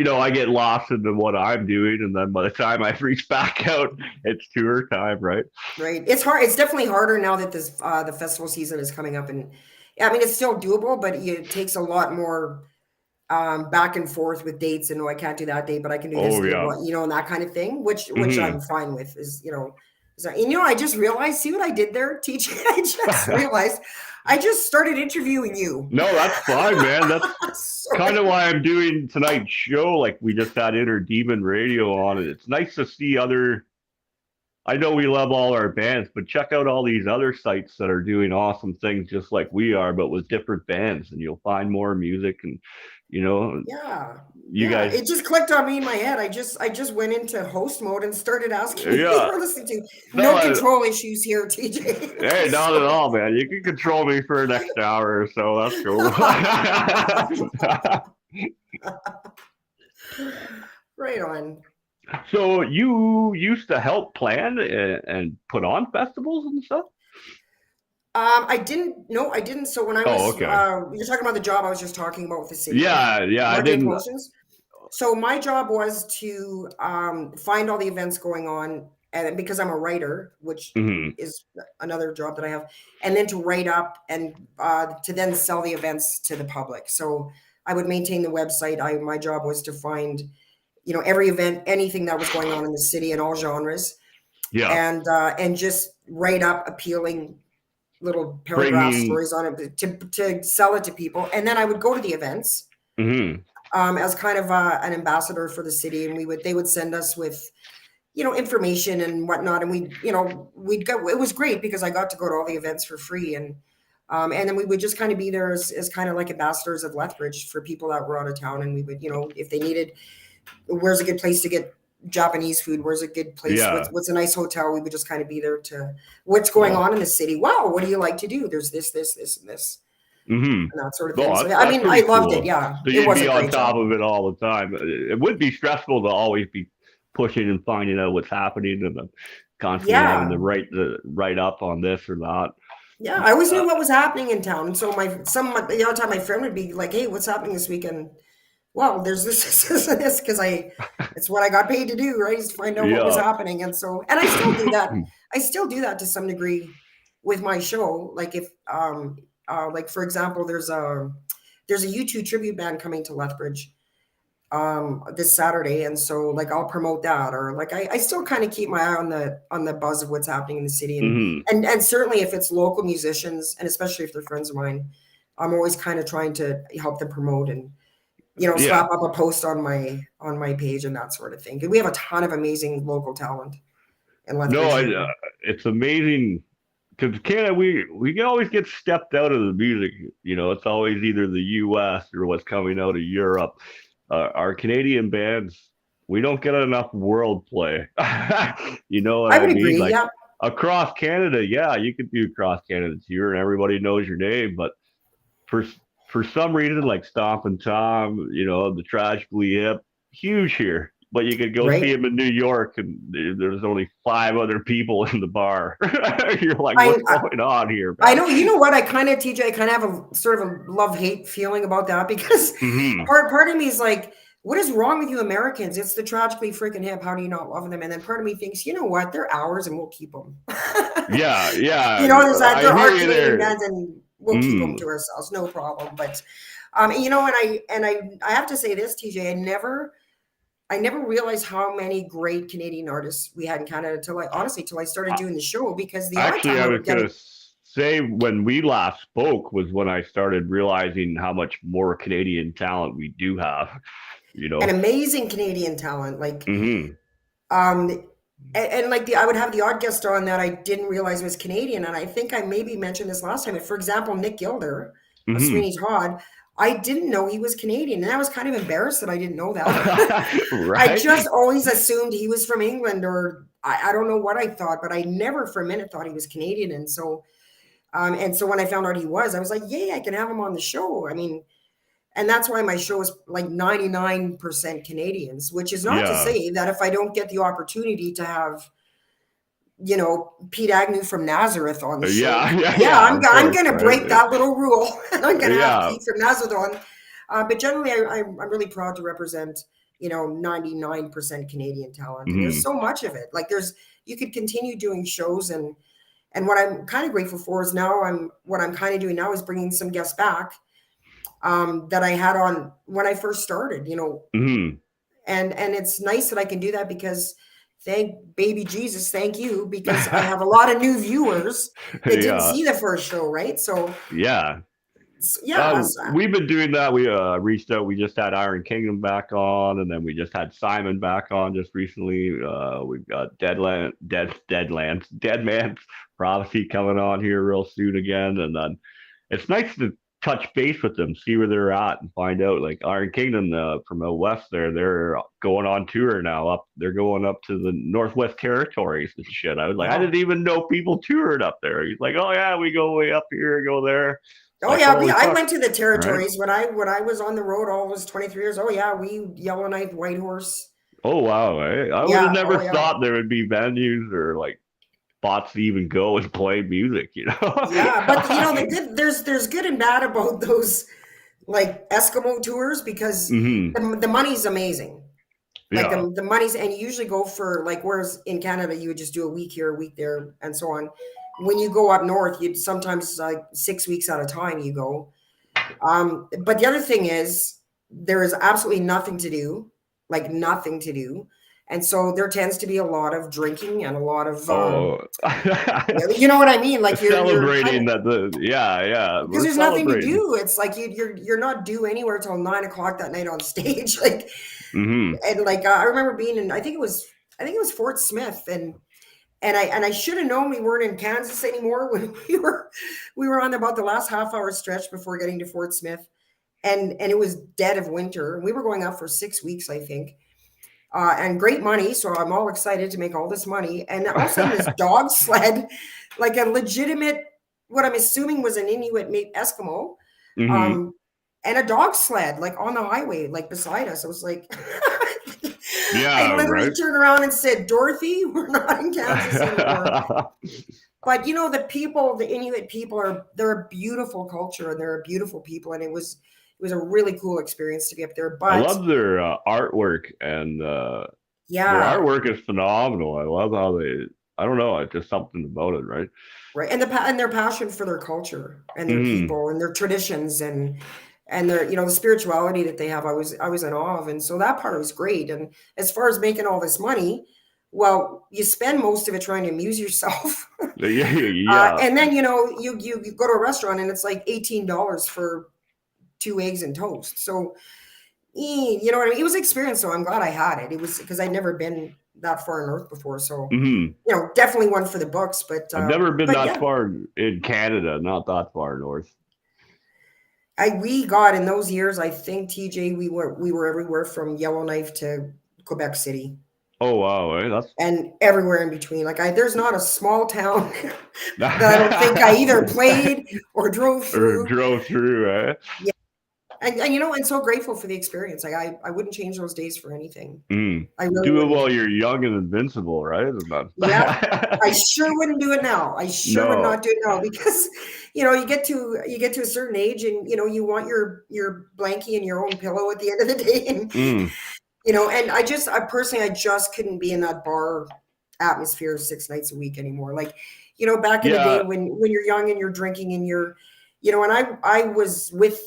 I get lost into what I'm doing, and then by the time I reach back out, it's tour time, right? right. It's hard. It's definitely harder now that this the festival season is coming up, and I mean it's still doable, but it takes a lot more back and forth with dates. And no, I can't do that date, but I can do this Oh date, yeah. and that kind of thing, which I'm Hmm. fine with. I just realized. See what I did there, TJ? I just realized I just started interviewing you. No, that's fine, man. That's kind Sorry. of why I'm doing tonight's show. Like we just had Inner Demon Radio on it. It's nice to see other. I know we love all our bands, but check out all these other sites that are doing awesome things just like we are, but with different bands, and you'll find more music. And you know, Yeah. you Yeah. guys, It just clicked on me in my head. I just went into host mode and started asking you who yeah. you were listening to. No, No control issues here, TJ. hey, not at Sorry. all, man. You can control me for the next hour or so. That's cool. Right on. So you used to help plan and put on festivals and stuff? I didn't. No, I didn't. So when I Oh, was, okay. you're talking about the job I was just talking about with the city, right? Yeah, yeah. I Marketing didn't. promotions. So my job was to find all the events going on, and because I'm a writer, which Hmm. is another job that I have, and then to write up and to then sell the events to the public. So I would maintain the website. My job was to find, every event, anything that was going on in the city in all genres, Yeah, and just write up appealing little paragraph bringing. stories on it to sell it to people. And then I would go to the events Hmm. as kind of an ambassador for the city, and they would send us with information and whatnot, and we'd go. It was great because I got to go to all the events for free, and then we would just kind of be there as kind of like ambassadors of Lethbridge for people that were out of town, and we would, if they needed, where's a good place to get Japanese food, where's a good place, Yeah. what's a nice hotel, we would just kind of be there to what's going Well. on in the city. Wow, what do you like to do? There's this and this Hmm. and that sort of thing. Oh, So that's I mean, I pretty loved it. cool. Yeah, So it you'd was be a on great top job. of it all the time. It would be stressful to always be pushing and finding out what's happening, and then constantly having to Yeah. write up on this or that. Yeah, I always knew what was happening in town. And so the other time my friend would be like, "Hey, what's happening this weekend?" Well, there's this and this because it's what I got paid to do, right? Is to find out what was Yeah. happening. And so, and I still do that. I still do that to some degree with my show. Like if, like for example, there's a U2 tribute band coming to Lethbridge this Saturday, and so like I'll promote that, or like I still kind of keep my eye on the buzz of what's happening in the city, and Hmm. and certainly if it's local musicians, and especially if they're friends of mine, I'm always kind of trying to help them promote and Yeah. slap up a post on my page and that sort of thing. We have a ton of amazing local talent in No, Lethbridge here. it's amazing because Canada, we can always get stepped out of the music. It's always either the U.S. or what's coming out of Europe. Our Canadian bands, we don't get enough world play. You know what I I would mean? agree. Like Yeah, across Canada, yeah, you could do cross Canada tour and everybody knows your name, but for for some reason, like Stomp and Tom, the Tragically Hip, huge here. But you could go see right. him in New York, and there's only five other people in the bar. You're like, I, what's going on here, I man? know, you know what, I kind of, TJ, I kind of have a sort of a love-hate feeling about that because Hmm. part of me is like, what is wrong with you Americans? It's the Tragically Freaking Hip. How do you not love them? And then part of me thinks, you know what, they're ours and we'll keep them. Yeah, yeah, There's that, I there hear are you Canadian there. bands and we'll keep them Mm. to ourselves, no problem. But and I have to say this, TJ, I never realized how many great Canadian artists we had in Canada till I started doing the show, because the odd Actually, time I I was would get gonna it. say when we last spoke was when I started realizing how much more Canadian talent we do have. You An know. amazing Canadian talent. Like, Hmm. um, and like I would have the odd guest on that I didn't realize was Canadian. And I think I maybe mentioned this last time. But for example, Nick Gilder of Hmm. Sweeney Todd, I didn't know he was Canadian. And I was kind of embarrassed that I didn't know that. I Right? just always assumed he was from England, or I don't know what I thought, but I never for a minute thought he was Canadian. And so when I found out he was, I was like, yay, I can have him on the show. I mean, and that's why my show is like 99% Canadians, which is not to Yeah. say that if I don't get the opportunity to have, Pete Agnew from Nazareth on the show, Yeah. Yeah. yeah, Yeah. Of I'm course. going to break Right. that little rule and I'm going to have Yeah. Pete from Nazareth on. But generally, I'm really proud to represent, 99% Canadian talent. And there's Hmm. so much of it. Like you could continue doing shows, and what I'm kind of grateful for is now what I'm kind of doing now is bringing some guests back, that I had on when I first started, Hmm. and it's nice that I can do that, because thank baby Jesus, thank you, because I have a lot of new viewers that didn't Yeah. see the first show, right? So, Yeah. yeah, We've been doing that. We reached out. We just had Iron Kingdom back on, and then we just had Simon back on just recently. We've got Dead Man's Prophecy coming on here real soon again, and then it's nice to touch base with them, see where they're at, and find out. Like Iron Kingdom from out west, they're going on tour now. They're going up to the Northwest Territories and shit. I was like, I wow. didn't even know people toured up there. He's like, oh yeah, we go way up here, go there. Oh Like, yeah, holy I fuck, went to the right? territories when I was on the road. All was 23 years. Oh yeah, we Yellowknife, Whitehorse. Oh wow, I would have Yeah. never Oh yeah. thought there would be venues or like spots to even go and play music. You know? Yeah, but there's good and bad about those, like, Eskimo tours, because Hmm. the money's amazing. Like Yeah. the money's, and you usually go for, like, whereas in Canada you would just do a week here, a week there, and so on. When you go up north, you'd sometimes, like, 6 weeks at a time you go. But the other thing is, there is absolutely nothing to do, like nothing to do. And so there tends to be a lot of drinking and a lot of, Oh, you know what I mean? Like you're kind celebrating of, that yeah, because we're there's nothing to celebrating. do. It's like you're not due anywhere till 9 o'clock that night on stage. Like, Hmm. and like, I remember being in, I think it was Fort Smith, and I should have known we weren't in Kansas anymore when we were on about the last half hour stretch before getting to Fort Smith, and it was dead of winter. We were going up for 6 weeks, I think, and great money. So I'm all excited to make all this money, and all of a sudden this dog sled, like a legitimate, what I'm assuming was an Inuit Eskimo, Hmm. um, and a dog sled, like on the highway, like beside us. I was like, I Yeah, literally right. turned around and said, Dorothy, we're not in Kansas anymore. But the people, the Inuit people, they're a beautiful culture, and they're a beautiful people, and it was a really cool experience to be up there. I But love their artwork, and their yeah, artwork is phenomenal. I love how they. I don't know. It's just something about it, right? right, and their passion for their culture and their Hmm. people and their traditions, and their, the spirituality that they have. I was in awe of, and so that part was great. And as far as making all this money, well, you spend most of it trying to amuse yourself. Yeah, yeah. And then you go to a restaurant and it's like $18 for 2 eggs and toast. So, you know what I mean? It was an experience, so I'm glad I had it. It was because I'd never been that far north before. So, Hmm. definitely one for the books. But I've never been but that yeah, far in Canada, not that far north. we got in those years, I think, TJ, we were everywhere from Yellowknife to Quebec City Oh wow, that's and everywhere in between. Like, there's not a small town that I don't think I either played or drove or through. drove through, eh? Yeah, and so grateful for the experience. Like, I wouldn't change those days for anything. Mm. I really Do it wouldn't. while you're young and invincible, right? Isn't Yeah, that- I sure wouldn't do it now. I sure would No. not do it now, because you get to a certain age, and you want your blankie and your own pillow at the end of the day, and Mm. and I personally, I just couldn't be in that bar atmosphere 6 nights a week anymore. Like, back in the day Yeah. when you're young and you're drinking and and I was with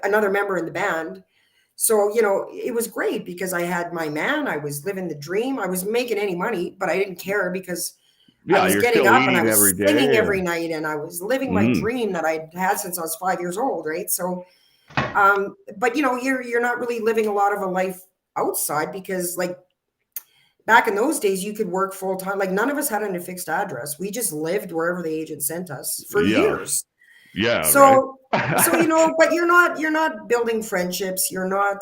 another member in the band, So, you know, it was great because I had my man, I was living the dream. I wasn't making any money, but I didn't care because I Yeah, was you're getting still up and I eating every was singing day. every night and I was living my Mm, dream that I'd had since I was 5 years old, right? So, but you know, you're not really living a lot of a life outside because like back in those days you could work full time. Like none of us had a fixed address. We just lived wherever the agent sent us for yes. years. Yeah, right. So you know, but you're not building friendships, you're not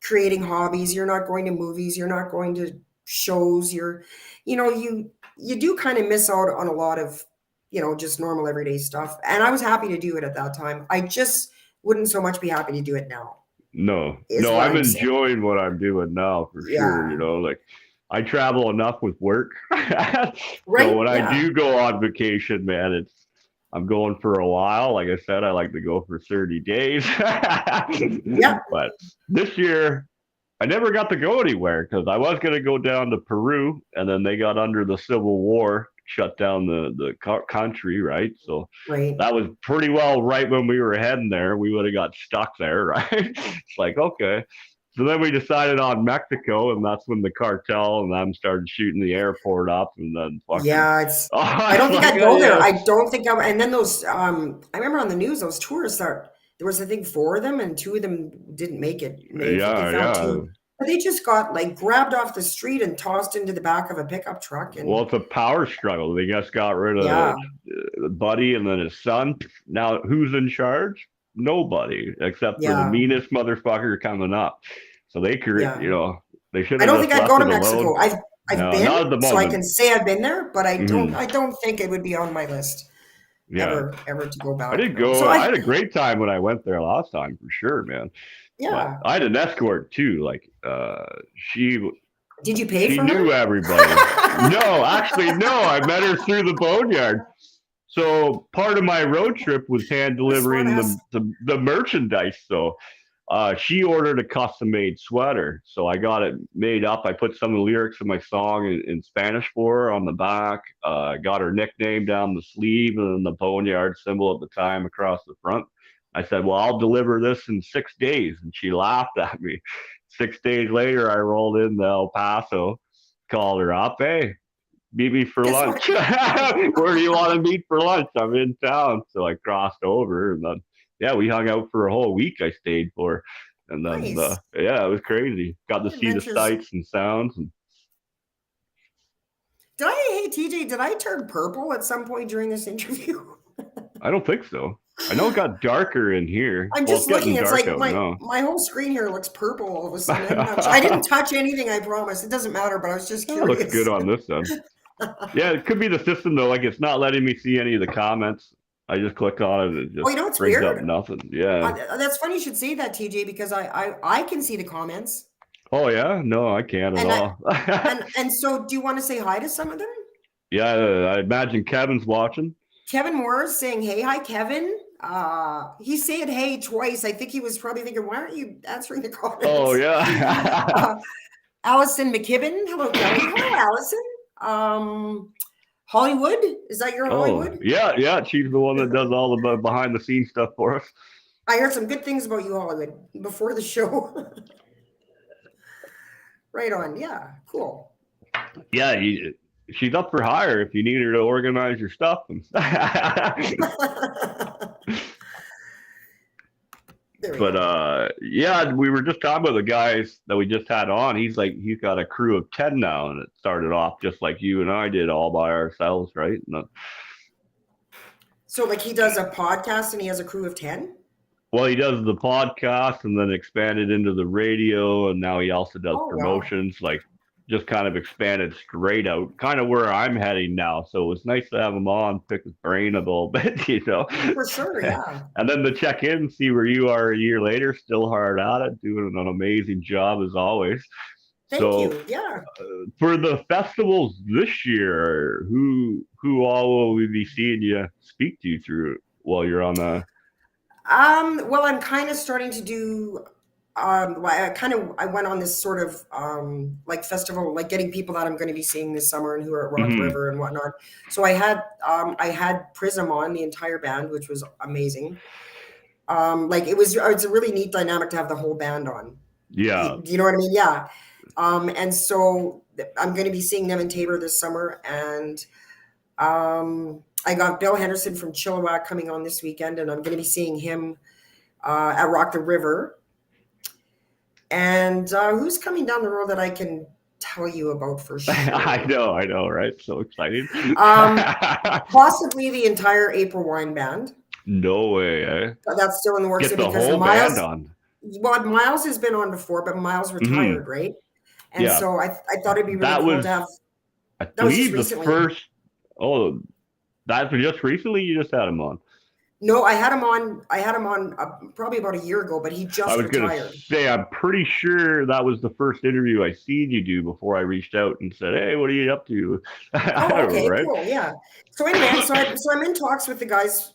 creating hobbies, you're not going to movies, you're not going to shows, you know, you do kind of miss out on a lot of, you know, just normal everyday stuff. And I was happy to do it at that time. I just wouldn't so much be happy to do it now, No, is no, what I'm I'm saying. enjoying what I'm doing now for sure. You Yeah. know, like I travel enough with work. So Right? when I Yeah. do go on vacation, man, I'm going for a while. Like I said, I like to go for 30 days. Yeah. But this year, I never got to go anywhere because I was going to go down to Peru, and then they got under the Civil War, shut down the country, right? So Right. that was pretty well right when we were heading there. We would have got stuck there, right? It's like, okay. So then we decided on Mexico, and that's when the cartel and them started shooting the airport up, and then fucking, Yeah, it's oh, I it's don't think like, I'd oh go there. yeah, I don't think and then those I remember on the news those tourists that there was I think four of them and two of them didn't make it. And they yeah, found yeah. two. But they just got like grabbed off the street and tossed into the back of a pickup truck Well, and it's a power struggle. They just got rid of yeah, Buddy and then his son. Now, who's in charge? Nobody, except for the yeah, meanest motherfucker coming up. So they could, yeah. you know, they should I have don't think just I'd go left to it alone. Mexico. I've No, been, not at the so I moment. can say I've been there, but Hmm. I don't think it would be on my list Yeah, ever to go I back. did No. So go. I had a great time when I went there last time for sure, man. But yeah. I had an escort too. Like, Did you pay she for her? knew everybody. No, actually, no. I met her through the boneyard. So part of my road trip was hand What a smart delivering ass. the merchandise. So she ordered a custom made sweater. So I got it made up. I put some of the lyrics of my song in Spanish for her on the back. Got her nickname down the sleeve and then the boneyard symbol at the time across the front. I said, well, I'll deliver this in 6 days. And she laughed at me. 6 days later, I rolled into El Paso, called her up. Hey, meet me for Guess what? lunch. Where do you want to meet for lunch? I'm in town. So I crossed over and then, yeah, we hung out for a whole week. I stayed for. And then, Nice. yeah, it was crazy. Got to see the Adventures. sights and sounds. And Hey TJ, did I turn purple at some point during this interview? I don't think so. I know it got darker in here. I'm Well, it's just looking. getting It's dark like out now. my whole screen here looks purple all of a sudden. I didn't touch anything. I promise. It doesn't matter. But I was just That looks good curious. on this end. Yeah, it could be the system though. Like it's not letting me see any of the comments. I just click on it and it Oh, just you know what's brings up weird? nothing. Yeah. That's funny you should say that, TJ, because I can see the comments, Oh yeah. No, I can't at and all. so do you want to say hi to some of them? Yeah, I imagine Kevin's watching. Kevin Moore is saying, "Hey, hi, Kevin." He's saying "hey" twice. I think he was probably thinking, "Why aren't you answering the Oh comments?" yeah. Allison McKibben. Hello, Kelly. Hello, Allison. Hollywood. Is that your Oh Hollywood? yeah, yeah. She's the one that does all the behind the scenes stuff for us. I heard some good things about you, Hollywood, before the show. Right on. Yeah. Cool. Yeah, she's up for hire if you need her to organize your stuff. There we But go. yeah, we were just talking about the guys that we just had on. He's like he's got a crew of 10 now, and it started off just like you and I did all by ourselves, right? So, like, he does a podcast and he has a crew of 10? Well, he does the podcast and then expanded into the radio, and now he also does Oh, wow. promotions. Like, just kind of expanded straight out, kind of where I'm heading now. So it's nice to have him on, pick his brain a little bit, you know. For sure. Yeah. And then to check in, see where you are a year later, still hard at it, doing an amazing job as always. Thank So you. Yeah. for the festivals this year, who all will we be seeing you speak to through while you're on the? Well, I'm kind of starting to do I went on this sort of like festival, like getting people that I'm going to be seeing this summer and who are at Rock Mhm. River and whatnot. So I had Prism on the entire band, which was amazing. Like it's a really neat dynamic to have the whole band on. Yeah. Do you know what I mean? Yeah. And so I'm going to be seeing them in Tabor this summer, and I got Bill Henderson from Chilliwack coming on this weekend, and I'm going to be seeing him at Rock the River. And who's coming down the road that I can tell you about for sure? I know, right? So exciting. Possibly the entire April Wine Band. No way, eh? That's still in the works Get the because whole Miles, band on. well, Miles has been on before, but Miles retired, right? And Yeah. so I thought it'd be really That cool was, to have. I That was just believe, the recently. first. Oh, that's just recently. You just had him on. No, I had him on. I had him on probably about a year ago, but he I just was gonna retired. say, I'm pretty sure that was the first interview I seen you do before I reached out and said, "Hey, what are you up to?" Oh, okay, Right? cool, yeah. So anyway, so I'm in talks with the guys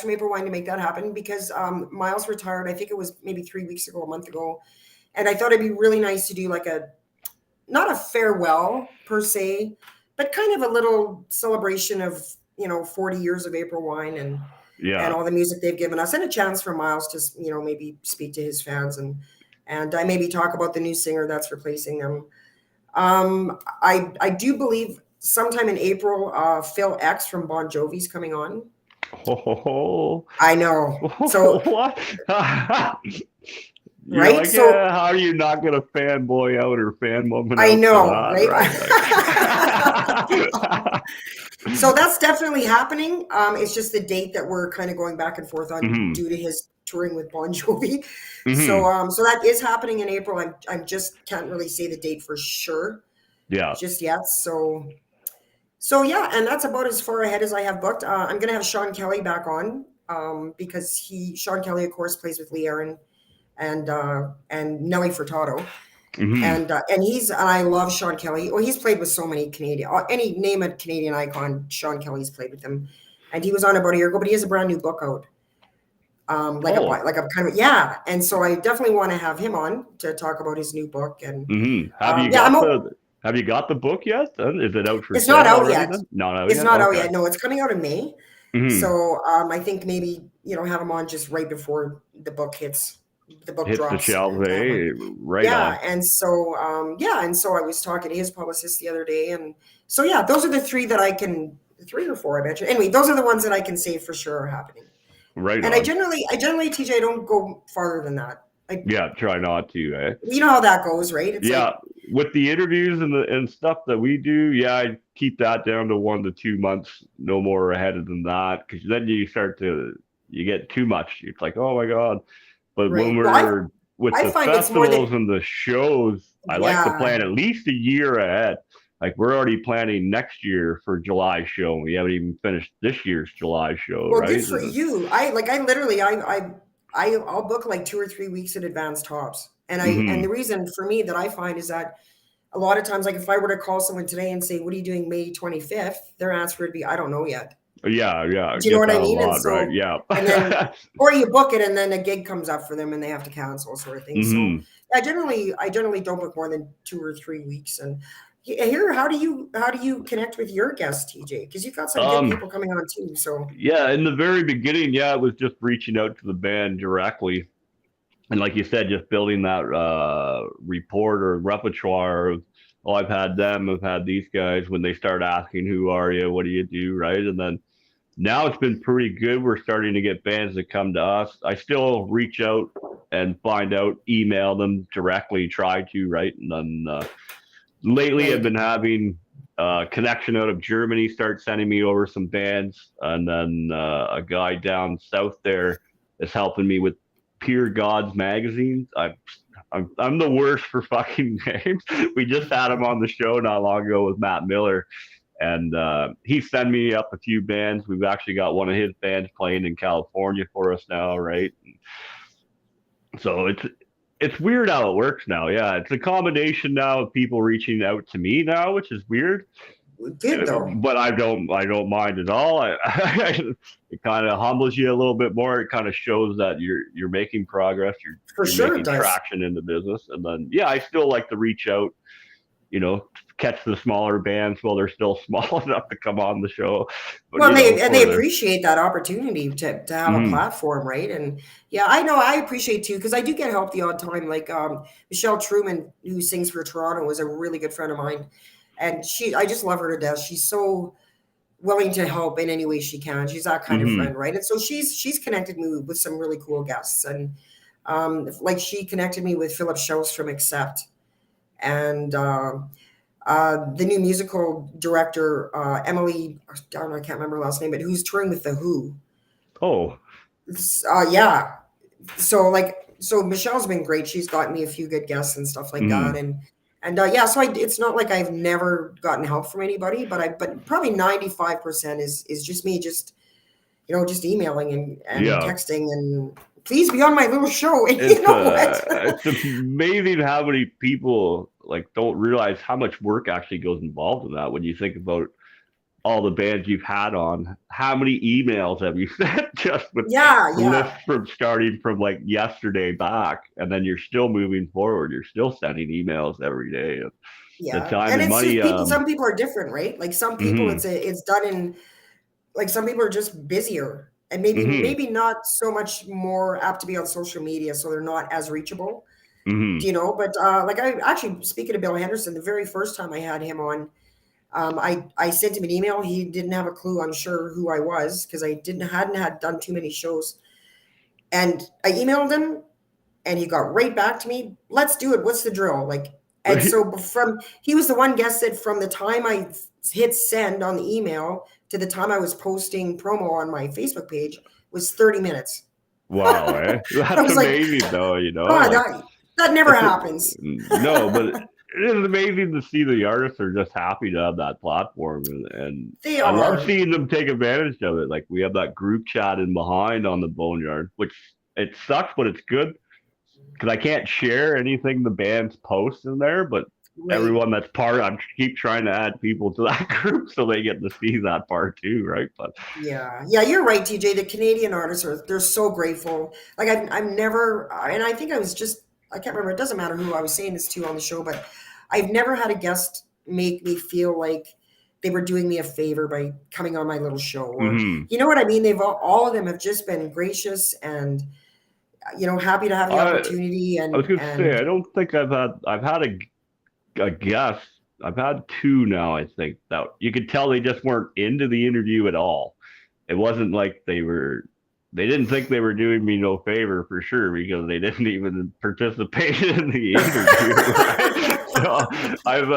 from April Wine to make that happen because Miles retired. I think it was maybe 3 weeks ago, a month ago, and I thought it'd be really nice to do like a not a farewell per se, but kind of a little celebration of 40 years of April Wine and Yeah. all the music they've given us, and a chance for Miles to maybe speak to his fans and I maybe talk about the new singer that's replacing them. I do believe sometime in April, Phil X from Bon Jovi's coming on. Oh, I know. So what? You're right. like, So yeah, how are you not gonna fanboy out or fan woman I out for know, that, right? right? So that's definitely happening. It's just the date that we're kind of going back and forth on Mhm. due to his touring with Bon Jovi. Mhm. So that is happening in April. I'm just can't really say the date for sure Yeah. just yet. So yeah, and that's about as far ahead as I have booked. I'm gonna have Sean Kelly back on because Sean Kelly, of course, plays with Lee Aaron and Nelly Furtado. Mhm. And I love Sean Kelly. Well, he's played with so many Canadian, any name a Canadian icon, Sean Kelly's played with him. And he was on about a year ago, but he has a brand new book out. Oh. Like a kind of, yeah. And so I definitely want to have him on to talk about his new book. And Mhm. Have you yeah, got the book yet? Is it out for it's not sale out already yet. then? Not out It's yet? not out Okay. yet. No, it's coming out in May. Mhm. So I think maybe, have him on just right before the book Hits the drops. shelves, And eh? Right yeah, on. and so I was talking to his publicist the other day, and so yeah, those are the three or four I mentioned. Anyway, those are the ones that I can say for sure are happening. Right And on. I generally, TJ, I don't go farther than that. Yeah, try not to, eh? You know how that goes, right? It's Yeah, like, with the interviews and stuff that we do, yeah, I keep that down to 1 to 2 months, no more ahead than that, because then you get too much. It's like, oh my god. But when right. Well, we're with I the find it's more festivals that, and the shows, I like to yeah. plan at least a year ahead. Like we're already planning next year for July show. We haven't even finished this year's July show, Well, right? good for you. I literally, I'll book like 2 or 3 weeks in advance tops. And Mm-hmm. the reason for me that I find is that a lot of times, like if I were to call someone today and say, "What are you doing May 25th?" Their answer would be, "I don't know yet." Yeah, I Do you know get what that I a mean? And lot, right? so, Yeah. and then, or you book it and then a gig comes up for them and they have to cancel, sort of thing. So, Mm-hmm. I generally don't book more than 2 or 3 weeks. And here, how do you connect with your guests, TJ? Because you've got some good Um, people coming on too. So, yeah, in the very beginning, yeah, it was just reaching out to the band directly. And like you said, just building that report or repertoire of, oh, I've had these guys when they start asking, who are you? What do you do? Right. And then now it's been pretty good. We're starting to get bands that come to us. I still reach out and find out, email them directly, try to, right? And then lately I've right. been having connection out of Germany start sending me over some bands, and then a guy down south there is helping me with Pure Gods magazine. I'm the worst for fucking names. We just had him on the show not long ago with Matt Miller, and he sent me up a few bands. We've actually got one of his bands playing in California for us now, right? So it's weird how it works now. Yeah, it's a combination now of people reaching out to me now, which is weird. Good though. But I don't mind at all. It kind of humbles you a little bit more. It kind of shows that you're making progress. For You're sure it making does. traction in the business. And then yeah, I still like to reach out. catch the smaller bands while they're still small enough to come on the show. But Well, and they for the appreciate that opportunity to have a mm, platform, right? And yeah, I know I appreciate too because I do get help the odd time. Like Michelle Truman, who sings for Toronto, was a really good friend of mine, and I just love her to death. She's so willing to help in any way she can. She's that kind of mm-hmm. friend, right? And so she's connected me with some really cool guests, and like she connected me with Philip Schaus from Accept, and the new musical director, Emily, darn, I can't remember her last name, but who's touring with The Who. Oh, Yeah. So Michelle's been great. She's gotten me a few good guests and stuff like that. mm, And yeah, so it's not like I've never gotten help from anybody, but probably 95% is just me, just emailing and yeah. texting and please be on my little show. And you It's know what? it's amazing how many people like don't realize how much work actually goes involved in that. When you think about all the bands you've had on, how many emails have you sent just with Yeah, lists yeah. from starting from like yesterday back, and then you're still moving forward. You're still sending emails every day. And the Yeah. time And and it's money. just people, some people are different, right? Like some people Mm-hmm, it's done in like some people are just busier and mm-hmm, maybe not so much more apt to be on social media, so they're not as reachable, mm-hmm. but like I actually, speaking of Bill Henderson, the very first time I had him on, I sent him an email. He didn't have a clue, I'm sure, who I was because I didn't hadn't had done too many shows, and I emailed him and he got right back to me. Let's do it. What's the drill? Like, and so from he was the one guest that from the time I hit send on the email to the time I was posting promo on my Facebook page was 30 minutes. Wow, eh? I That's was like, amazing, though. God, Like that never it's happens. no, but it is amazing to see the artists are just happy to have that platform, and They I love are. seeing them take advantage of it. Like we have that group chat in behind on the Boneyard, which it sucks, but it's good because I can't share anything the bands post in there, but Right. everyone that's part, I keep trying to add people to that group so they get to see that part too, right? But Yeah. Yeah, you're right, TJ. The Canadian artists they're so grateful. Like I've never, and I think I can't remember. It doesn't matter who I was saying this to on the show, but I've never had a guest make me feel like they were doing me a favor by coming on my little show, or mm-hmm. you know what I mean? They've all of them have just been gracious and happy to have the I opportunity I was gonna say and I don't think I've had a guess. I've had two now. I think that you could tell they just weren't into the interview at all. It wasn't like they didn't think they were doing me no favor for sure because they didn't even participate in the interview, right? So I've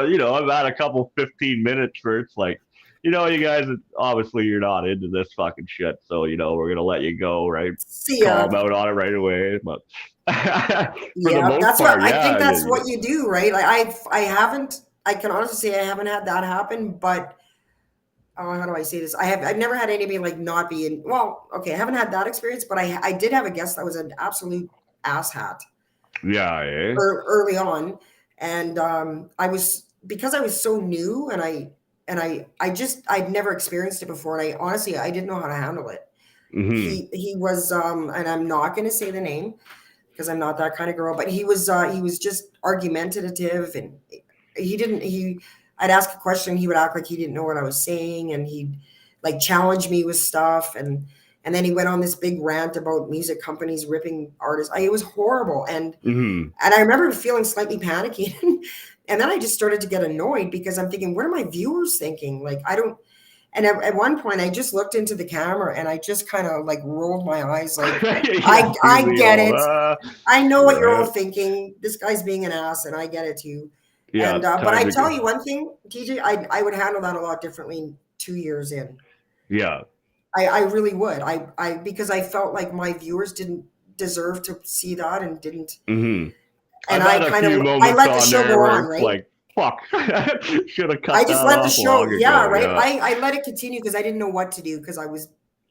had a couple 15 minutes where it's like, you guys, obviously you're not into this fucking shit, so we're gonna let you go, right? see Call ya. them out on it right away, but for the Yeah, most that's what part, I think. yeah, That's what you do, right? Like I haven't. I can honestly say I haven't had that happen, but how do I say this? I've never had anybody like not be in. Well, okay, I haven't had that experience, but I did have a guest that was an absolute asshat yeah, eh? early on, and I was because I was so new and I just I'd never experienced it before, and I honestly I didn't know how to handle it. Mm-hmm. He was and I'm not going to say the name because I'm not that kind of girl. But he was just argumentative, and he didn't he. I'd ask a question, he would act like he didn't know what I was saying, and he'd like challenge me with stuff, and then he went on this big rant about music companies ripping artists. It was horrible, Mm-hmm. and I remember feeling slightly panicky, and then I just started to get annoyed because I'm thinking, what are my viewers thinking? Like I don't. And at one point, I just looked into the camera and I just kind of like rolled my eyes, like Yeah, do I the get old it. I know what you're all right. thinking. This guy's being an ass, and I get it too. Yeah, And it's but time I to tell go. you one thing, TJ, I would handle that a lot differently 2 years in. Yeah. I really would. I because I felt like my viewers didn't deserve to see that and didn't. Mm-hmm. And I've I had a kind few of I moments let the on show there go where on, it's right? like, fuck, should have I cut just that let the off show, long yeah, ago. right. Yeah. I let it continue because I didn't know what to do because I was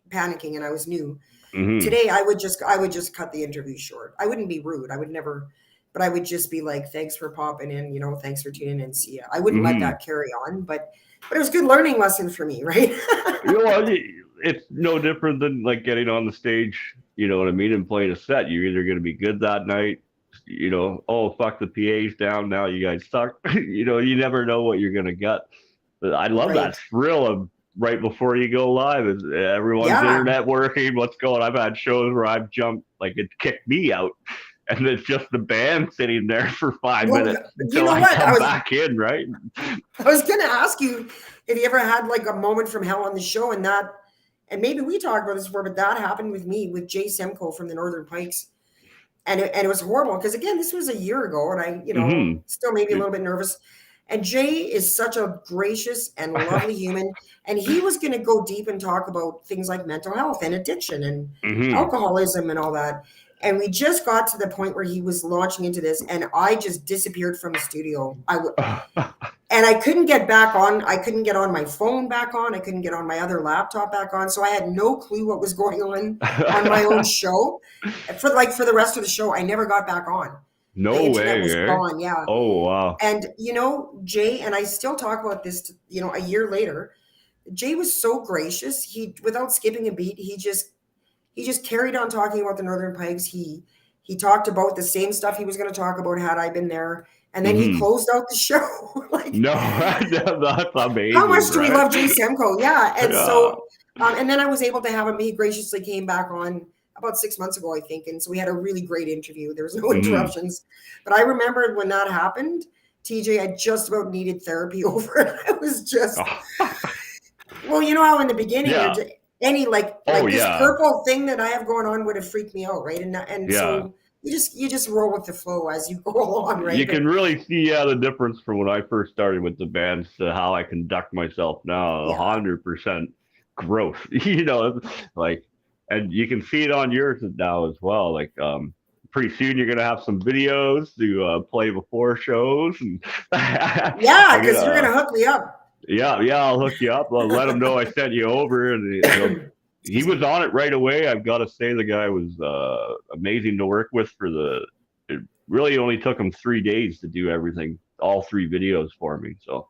panicking and I was new. Mm-hmm. Today I would just cut the interview short. I wouldn't be rude. I would never, but I would just be like, thanks for popping in, thanks for tuning in. See ya. I wouldn't let Mm-hmm. that carry on, but it was a good learning lesson for me, right? It's no different than like getting on the stage. You know what I mean? And playing a set. You're either going to be good that night, oh fuck, the PA's down now, you guys suck. You never know what you're gonna get. But I love that Right. thrill of right before you go live is everyone's Yeah. internet working, what's going. I've had shows where I've jumped, like it kicked me out, and it's just the band sitting there for 5 minutes Well, you until know I what? come back in, right? I was going to ask you if you ever had like a moment from hell on the show, and maybe we talked about this before, but that happened with me with Jay Semko from the Northern Pikes. And it was horrible because again, this was a year ago, and I, Mm-hmm. still maybe a little bit nervous. And Jay is such a gracious and lovely human, and he was going to go deep and talk about things like mental health and addiction and Mm-hmm. alcoholism and all that. And we just got to the point where he was launching into this, and I just disappeared from the studio. And I couldn't get back on. I couldn't get on my phone back on. I couldn't get on my other laptop back on. So I had no clue what was going on my own show. For the rest of the show, I never got back on. The No internet way, was eh? gone. Yeah. Oh wow. And Jay, and I still talk about this, a year later. Jay was so gracious. He, without skipping a beat, he just carried on talking about the Northern Pikes. He talked about the same stuff he was going to talk about had I been there, and then he Mm-hmm. closed out the show. Like, No, that's how amazing, much do we right? love Jay Semko? Yeah, and Yeah. so, and then I was able to have him. He graciously came back on about 6 months ago, I think, and so we had a really great interview. There was no Mm-hmm. interruptions, but I remembered when that happened. TJ, I just about needed therapy over it. I was just, well, you know how in the beginning you're Yeah. just, any Oh like this yeah. purple thing that I have going on would have freaked me out, right? And Yeah. so you just roll with the flow as you go along, You right? can But really see the difference from when I first started with the band to how I conduct myself now. yeah, 100% growth, like, and you can see it on yours now as well. Like, pretty soon you're gonna have some videos to play before shows, and yeah, I'm because you're gonna, gonna hook me up. yeah, I'll hook you up. I'll let him know I sent you over, and he Excuse me. was on it right away. I've got to say the guy was amazing to work with. It really only took him 3 days to do everything, all three videos for me. So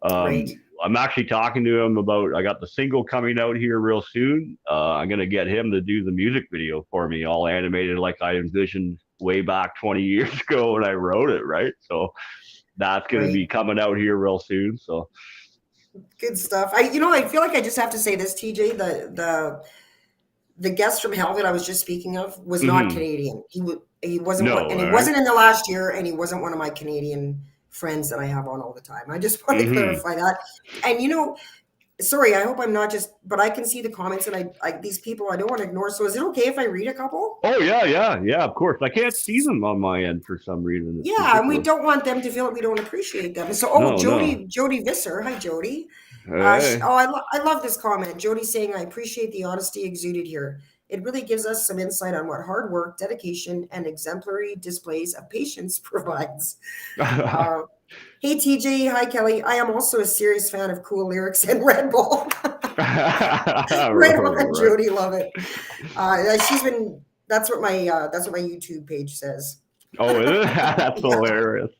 Great. I'm actually talking to him about. I got the single coming out here real soon. I'm gonna get him to do the music video for me, all animated like I envisioned way back 20 years ago when I wrote it. Right, so that's gonna be Great. coming out here real soon. So. Good stuff. I feel like I just have to say this, TJ. The guest from hell that I was just speaking of was not Mm-hmm. Canadian. He wasn't one, No, and he right? wasn't in the last year, and he wasn't one of my Canadian friends that I have on all the time. I just want to Mm-hmm. clarify that. And sorry, I hope I'm not just, but I can see the comments, and these people I don't want to ignore. So is it okay if I read a couple? Oh yeah. Of course, I can't see them on my end for some reason. It's Yeah, and we ridiculous. don't want them to feel that we don't appreciate them. So, No. Jody Visser, hi Jody. Hey. I love this comment. Jody saying, "I appreciate the honesty exuded here. It really gives us some insight on what hard work, dedication, and exemplary displays of patience provides." Uh, hey TJ, hi Kelly. I am also a serious fan of cool lyrics and Red Bull. Right on, Right. Jody. Love it. She's been. That's what my YouTube page says. Oh, is it? That's Yeah. hilarious.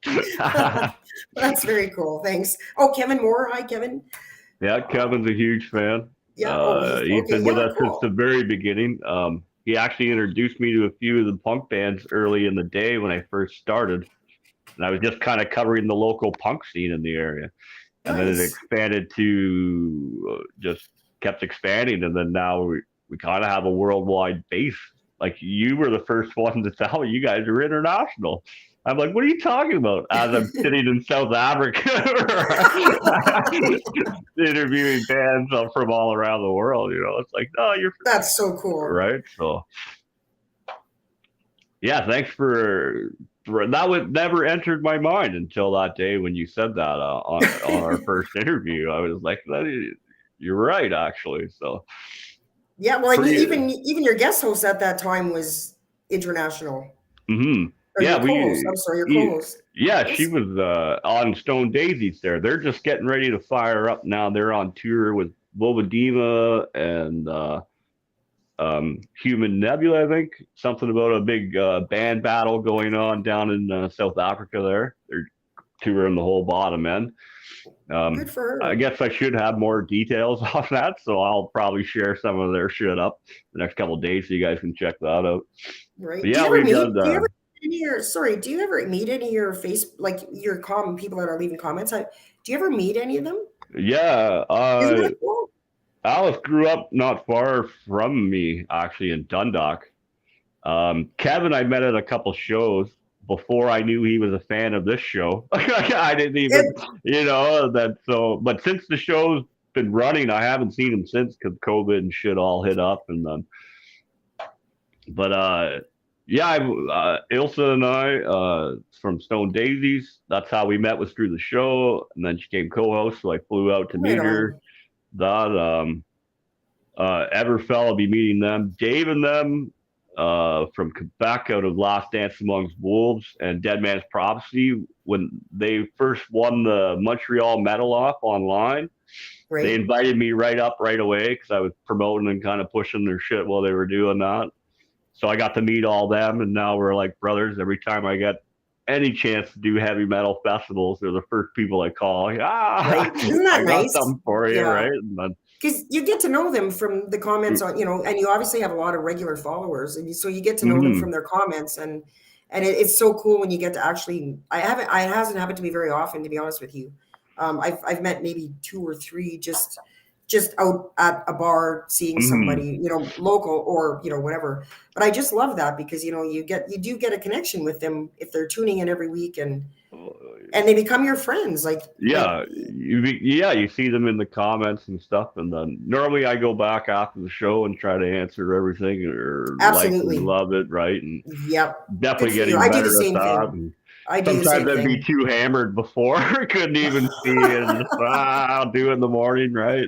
That's very cool. Thanks. Oh, Kevin Moore. Hi, Kevin. Yeah, Uh, Kevin's a huge fan. yeah. Oh, he's He's okay. been with Yeah, us since the cool. very beginning. He actually introduced me to a few of the punk bands early in the day when I first started, and I was just kind of covering the local punk scene in the area. And then it Nice. expanded to just kept expanding, and then now we kind of have a worldwide base. Like you were the first one to tell me you guys are international. I'm like, what are you talking about? As I'm sitting in South Africa, interviewing bands from all around the world. It's like, no, you're That's so cool. right. So yeah, thanks for that. Would never entered my mind until that day when you said that on our first interview. I was like, you're right, actually. So Yeah. Well, and pretty. even your guest host at that time was international, Hmm. or Yeah, your co-host. I'm sorry, your he, co-host. yeah, she Yes. was on Stone Daisies there. They're just getting ready to fire up now. They're on tour with Bobadilla and Human Nebula, I think. Something about a big band battle going on down in South Africa there. They're touring the whole bottom end. Good for I her. guess I should have more details on that, so I'll probably share some of their shit up the next couple of days so you guys can check that out. But Right. Do yeah, you ever we've done meet? Do you ever the. sorry, do you ever meet any of your like your people that are leaving comments? Do you ever meet any of them? Yeah, Isn't that cool? Alice grew up not far from me, actually, in Dundalk. Kevin, I met at a couple shows before I knew he was a fan of this show. I didn't even, It, that. So, but since the show's been running, I haven't seen him since because COVID and shit all hit up. And then, but yeah, Ilsa and I from Stone Daisies. That's how we met, was through the show, and then she came co-host. So I flew out to right meet her. on. That Everfell, I'll be meeting them. Dave and them from Quebec out of Last Dance Amongst Wolves and Dead Man's Prophecy. When they first won the Montreal medal off online, they Right. invited me right up right away because I was promoting and kind of pushing their shit while they were doing that. So I got to meet all them, and now we're like brothers. Every time I get any chance to do heavy metal festivals, they're the first people I call. Right. Isn't I that got nice? something for you, Yeah. right? And then, Because you get to know them from the comments on, and you obviously have a lot of regular followers, and so you get to know them mm-hmm. from their comments, and it's so cool when you get to actually. It hasn't happened to me very often, to be honest with you. I've met maybe two or three just out at a bar seeing Mm-hmm. somebody, local or whatever. But I just love that because you do get a connection with them if they're tuning in every week and they become your friends. Yeah, you see them in the comments and stuff, and then normally I go back after the show and try to answer everything or like and Absolutely. love it, right? And Yep. Good definitely for you. getting I do the better at same that. thing. And I do the sometimes same I'd be thing. too hammered before, couldn't even see it. And just, I'll do it in the morning, right?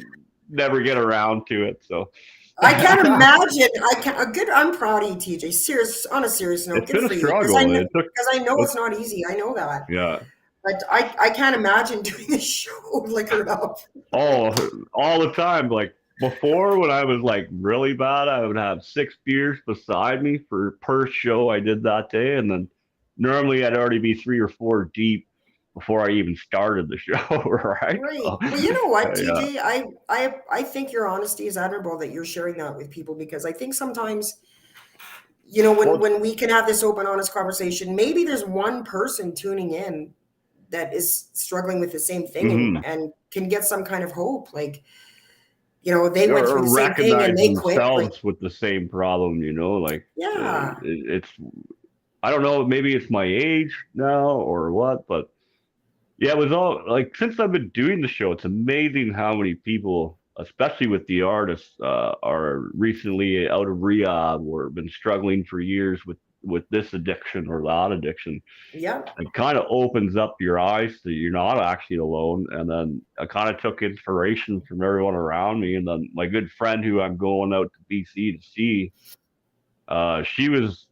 Never get around to it. So I can't imagine. I can not a good. I'm proud of you, TJ. Serious. On a serious note, it's good been a for you. Because I struggle. know. It took, Because I know it, it's not easy. I know that. yeah. But I can't imagine doing a show liquored up. Oh, all the time. Like before, when I was like really bad, I would have 6 beers beside me for per show I did that day, and then normally I'd already be 3 or 4 deep before I even started the show. Right? Right. So, Well, you know what, yeah. TJ? I think your honesty is admirable that you're sharing that with people because I think sometimes Well, when we can have this open, honest conversation, maybe there's one person tuning in that is struggling with the same thing mm-hmm. and can get some kind of hope. Like, they went through Or the same thing and recognize they quit. Like, themselves with the same problem. Like yeah, it's. I don't know. Maybe it's my age now or what, but yeah, it was all like since I've been doing the show, it's amazing how many people, especially with the artists, are recently out of rehab or been struggling for years with this addiction or that addiction. yeah, It kind of opens up your eyes that you're not actually alone. And then I kind of took inspiration from everyone around me. And then my good friend who I'm going out to BC to see, she was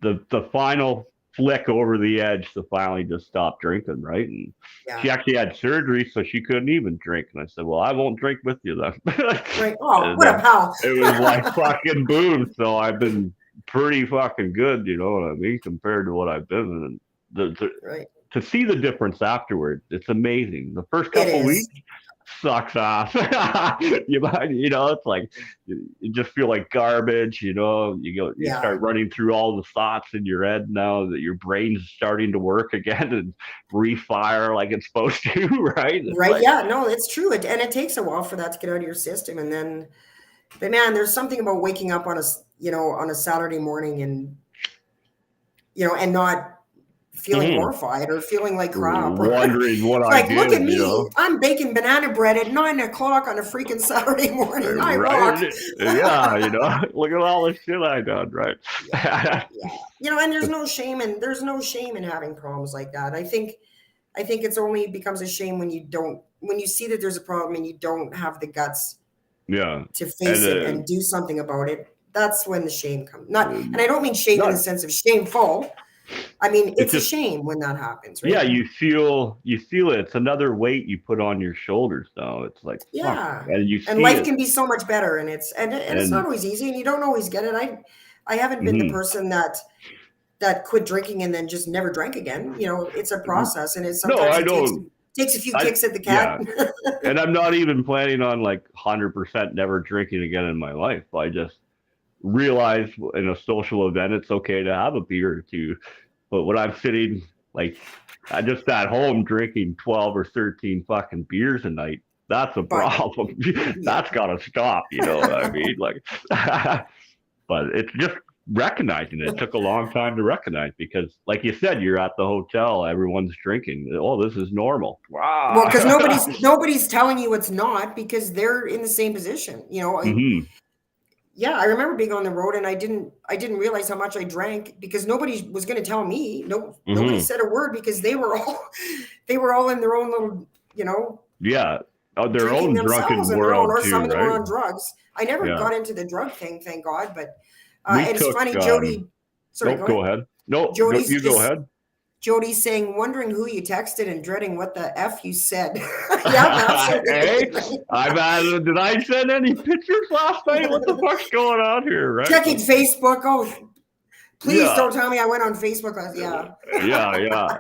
the final flick over the edge to finally just stop drinking, right? And she yeah. actually had surgery, so she couldn't even drink. And I said, "Well, I won't drink with you then." Right. Oh, And what a then pal. it was like fucking boom. So I've been pretty fucking good, you know what I mean, compared to what I've been. And Right. to see the difference afterwards, it's amazing. The first It couple is. weeks sucks ass. It's like you just feel like garbage. You Yeah. start running through all the thoughts in your head now that your brain's starting to work again and refire like it's supposed to, right? It's Right. like, Yeah. No, it's true. And it takes a while for that to get out of your system. And then, but man, there's something about waking up on a Saturday morning and not feeling mhm, horrified or feeling like crap or wondering what it's I like, look at did, me, I'm baking banana bread at 9 o'clock on a freaking Saturday morning. I rock. right? Yeah, look at all the shit I done, right? Yeah, yeah. And there's no shame in having problems like that. I think it's only becomes a shame when you see that there's a problem and you don't have the guts Yeah, to and face it and do something about it. That's when the shame comes. And I don't mean shame in the not sense of shameful. I mean, it's it's a just shame when that happens, yeah, right? you feel it. It's another weight you put on your shoulders now. It's like fuck, Yeah. and you And see life it, can be so much better and it's not and always easy and you don't always get it. I haven't been the mhm. person that quit drinking and then just never drank again. It's a process and No, sometimes I it takes don't. takes a few I kicks at the cat. yeah, and I'm not even planning on like 100% never drinking again in my life. I just realize in a social event it's okay to have a beer or two. But when I'm sitting like I just at home drinking 12 or 13 fucking beers a night, that's a But problem. yeah, That's gotta stop, you know what I mean? Like but it's just recognizing it. It took a long time to recognize because like you said, you're at the hotel, everyone's drinking. Oh, this is normal. well, because Wow. nobody's telling you it's not because they're in the same position. You know, hmm yeah, I remember being on the road and I didn't realize how much I drank because nobody was going to tell me. Nobody hmm said a word because they were all they were all in their own little, you know, Yeah. Their drinking own themselves drunken and their own, world or some too, of them were right? on drugs. I never Yeah. got into the drug thing, thank God. But We and it's took funny, Jody. Sorry, nope, go go ahead. ahead. No, go, Jody's you go just ahead. Jody's saying, wondering who you texted and dreading what the f you said. Yep, Hey, absolutely. Right? I've had, did I send any pictures last night? What the fuck's going on here, right? Checking Like, Facebook. Oh, please yeah, don't tell me I went on Facebook last. Yeah, yeah.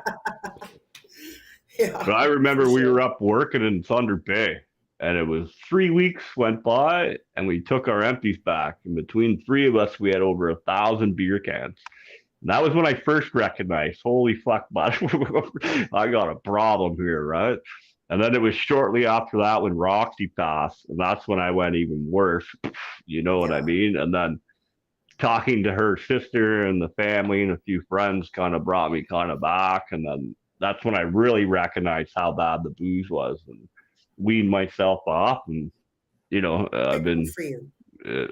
yeah, But I for remember we were sure. up working in Thunder Bay, and it was 3 weeks went by, and we took our empties back. And between three of us, we had over 1,000 beer cans. And that was when I first recognized, holy fuck, bud, I got a problem here, right? And then it was shortly after that when Roxy passed, and that's when I went even worse. You know what I Yeah, mean? And then talking to her sister and the family and a few friends kind of brought me kind of back. And then that's when I really recognized how bad the booze was and weaned myself off. And, I've good been, for you.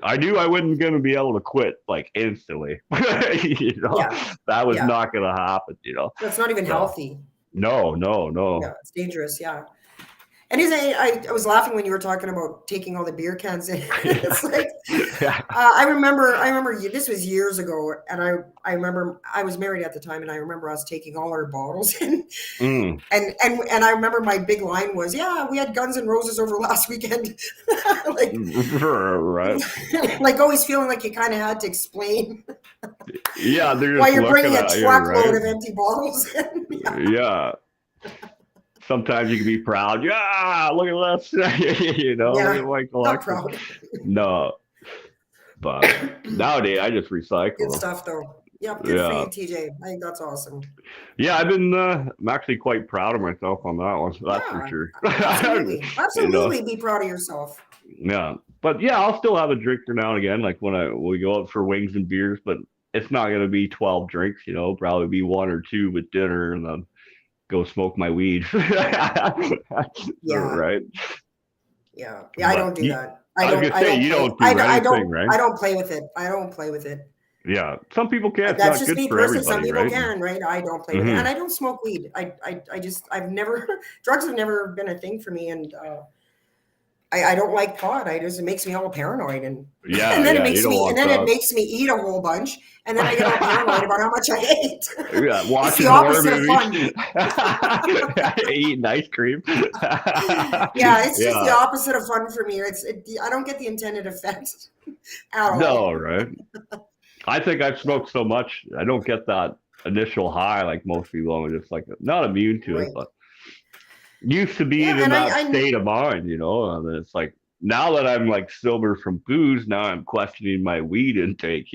I knew I wasn't going to be able to quit like instantly. Yeah, That was yeah. not going to happen, That's not even So, healthy. no, no, Yeah, no. it's dangerous. Yeah. And is I was laughing when you were talking about taking all the beer cans in. It's like Yeah. I remember this was years ago, and I remember I was married at the time, and I remember us taking all our bottles in, Mm. and I remember my big line was, "Yeah, we had Guns N' Roses over last weekend," like Right. like always feeling like you kind of had to explain Yeah, they're why just you're looking bringing a at you, truckload right? of empty bottles in. Yeah, Yeah. Sometimes you can be proud. Yeah, look at this. Look yeah, at my not collection. proud. No, but nowadays I just Good recycle them. stuff, though. Yep, good for Yeah, you, TJ. I think that's awesome. yeah. I'm actually quite proud of myself on that one. That's for Yeah, sure. absolutely. you know, Absolutely be proud of yourself. yeah. But yeah, I'll still have a drink every now and again, like when we go out for wings and beers. But it's not gonna be 12 drinks. Probably be one or two with dinner, and then go smoke my weed. Yeah, Right. yeah. Yeah, I But don't do that. I was gonna I say don't you play. don't do anything, right? I don't play with it. I don't play with it. Yeah, some people can. It's That's not just good me for personally. Some everybody, people right? can, right? I don't play with it. And hmm I don't smoke weed. I've never, drugs have never been a thing for me. And I don't like pot. It makes me all paranoid, and Yeah, and then yeah. You don't and want then it that. makes me eat a whole bunch, and then I get all paranoid about how much I ate. Yeah, It's the watching horror opposite of movies, fun. eating ice cream. Yeah, it's just the Yeah, opposite of fun for me. I don't get the intended effect at no, all. right? I think I've Yeah, smoked so much, I don't get that initial high like most people. I'm just like not immune to it, right. but used to Yeah, being in and that state of mind, and it's like now that I'm like sober from booze, now I'm questioning my weed intake.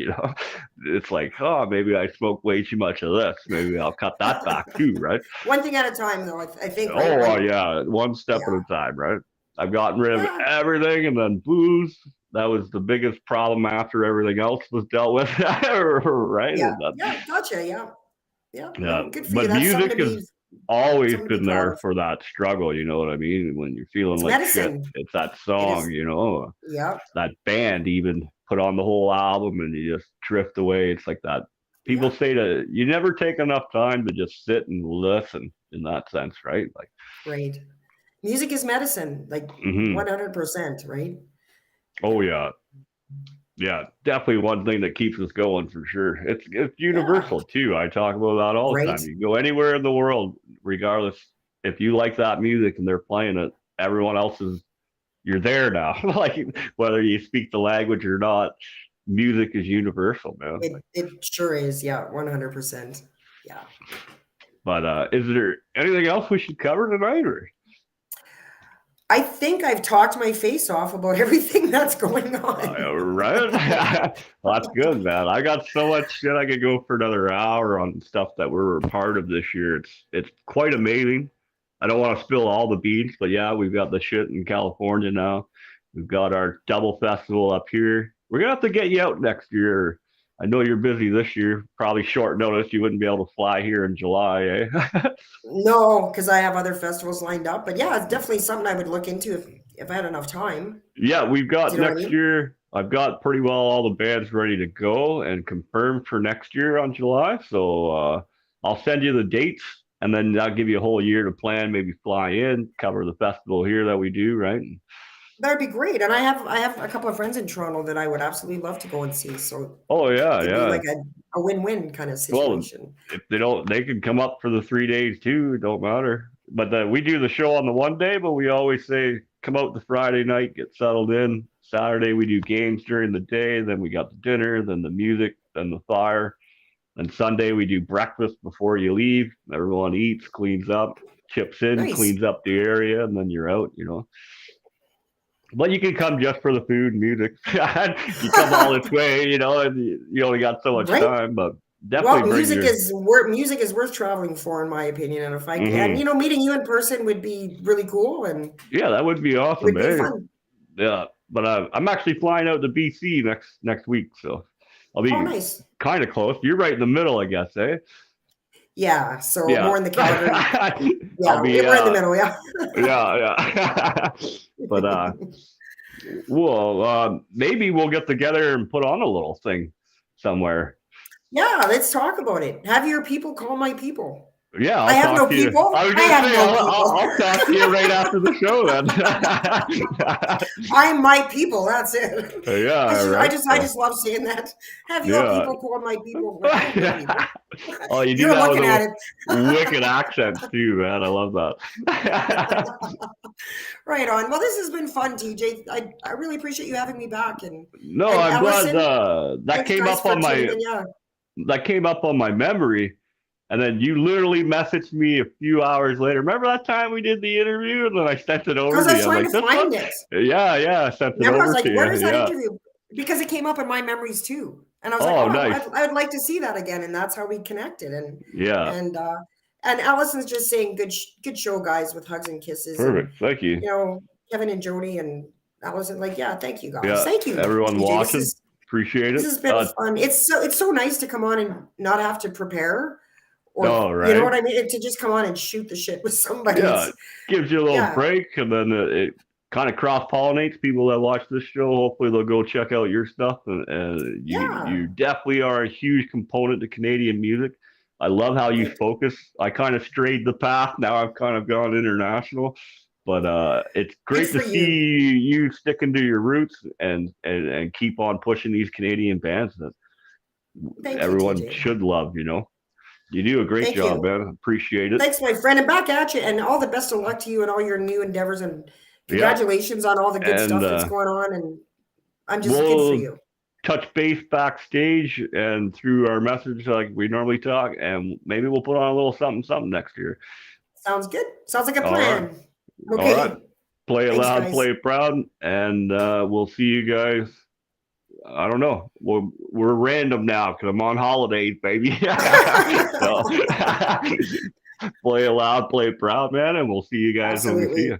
It's like, oh, maybe I smoke way too much of this. Maybe I'll cut that back too, right? one thing at a time, though. I think, right? Oh, Like, yeah, one step at yeah, a time, right? I've gotten rid of yeah, everything, and then booze. That was the biggest problem after everything else was dealt with, right? yeah, And then, yeah. Gotcha. Yeah, yeah. yeah, No, good for you. but That's music has always something to be been proud there of. for that struggle. You know what I mean? When you're feeling It's like shit, medicine. it's that It song. is. Yeah, That band even put on the whole album, and you just drift away. It's like that. People yeah. say that you never take enough time to just sit and listen. In that sense, right? Like, Right. Music is medicine, like hmm 100%. Right. oh yeah, yeah, definitely one thing that keeps us going for sure. It's Yeah. universal too. I talk about that all the Right. time. You can go anywhere in the world, regardless if you like that music and they're playing it, everyone else is you're there now. Like whether you speak the language or not, music is universal, man. Like, It sure is. Yeah. 100%. Yeah. but is there anything else we should cover tonight or I think I've talked my face off about everything that's going on. Right? Well, that's good, man. I got so much shit I could go for another hour on stuff that we're a part of this year. It's quite amazing. I don't want to spill all the beans, but yeah, we've got the shit in California now. We've got our double festival up here. We're gonna have to get you out next year. I know you're busy this year. Probably short notice. You wouldn't be able to fly here in July, eh? No, because I have other festivals lined up. But yeah, it's definitely something I would look into if I had enough time. Yeah, we've Do got you know what I next mean? year. I've got pretty well all the bands ready to go and confirmed for next year on July. So I'll send you the dates, and then that'll give you a whole year to plan. Maybe fly in, cover the festival here that we do, right? That'd be great. And I have a couple of friends in Toronto that I would absolutely love to go and see. So Oh yeah, it'd be yeah. like a win-win kind of Well, situation. if they don't, they can come up for the 3 days too. It don't matter. But we do the show on the one day, but we always say come out the Friday night, get settled in. Saturday we do games during the day. Then we got the dinner, then the music, then the fire. And Sunday we do breakfast before you leave. Everyone eats, cleans up, chips in, Nice. cleans up the area, and then you're out. But you can come just for the food and music. You come all this way, and you only got so much Right? time. But Well, definitely bring your. music is worth traveling for, in my opinion. And if I and Hmm. meeting you in person would be really cool and Yeah, that would be awesome. would be Hey, fun. yeah. But I'm actually flying out to BC next week, so I'll Oh, be nice. kind of close. You're right in the middle, I guess, eh? Yeah. So Yeah. more in the Calgary. I'll Yeah, be we're in the middle. Yeah. yeah. But well, maybe we'll get together and put on a little thing somewhere. Yeah. Let's talk about it. Have your people call my people. Yeah, I I'll have no talk to you. people. I was I gonna have say no I'll, people. I'll talk to you right after the show then. I'm my people. That's it. Yeah, I right. just I just love saying that. Have your Yeah. people call my people. Like I have no people. Oh, you do You're that with looking at a it. wicked accent too, man. I love that. Right on. Well, this has been fun, TJ. I really appreciate you having me back, No, and I'm glad Allison. that Thanks, came guys, up for on tuning my in. Yeah, memory. And then you literally messaged me a few hours later. Remember that time we did the interview? And then I sent it over because to I you. was I'm trying like, to this one? find it. Yeah, I sent it Remember, I was over like, to "Where you. is that Yeah. interview?" Because it came up in my memories too, and I was like, Oh, "Oh, nice. I would like to see that again," and that's how we connected. Yeah. And and Allison's just saying, good show, guys, with hugs and kisses, and Perfect. Thank you. you know, Kevin and Jody and Allison, like, yeah, thank you guys, Yeah. thank you, Everyone TJ. watching, appreciate This it. has been fun. It's so nice to come on and not have to prepare, or No, you know right? what I mean, to just come on and shoot the shit with somebody. Yeah. It's It gives you a little yeah, break, and then it kind of cross pollinates people that watch this show. Hopefully, they'll go check out your stuff. And you yeah. definitely are a huge component to Canadian music. I love how you Thank you. focus. I kind of strayed the path. Now I've kind of gone international. But it's Good great to for see you. you sticking to your roots and keep on pushing these Canadian bands that Thank you, everyone TJ. should love. You do a great Thank job, you. man. Appreciate it. Thanks, my friend, and back at you. And all the best of luck to you and all your new endeavors. And Yeah. congratulations on all the good And stuff that's going on. And I'm just good for we'll you. touch base backstage and through our message like we normally talk, and maybe we'll put on a little something next year. Sounds good. Sounds like a All right. plan. All right. Okay. Play it Thanks, loud, guys. play it proud, and we'll see you guys. I don't know. We're random now because I'm on holidays, baby. So play it loud, play it proud, man, and we'll see you guys when we see Absolutely. you.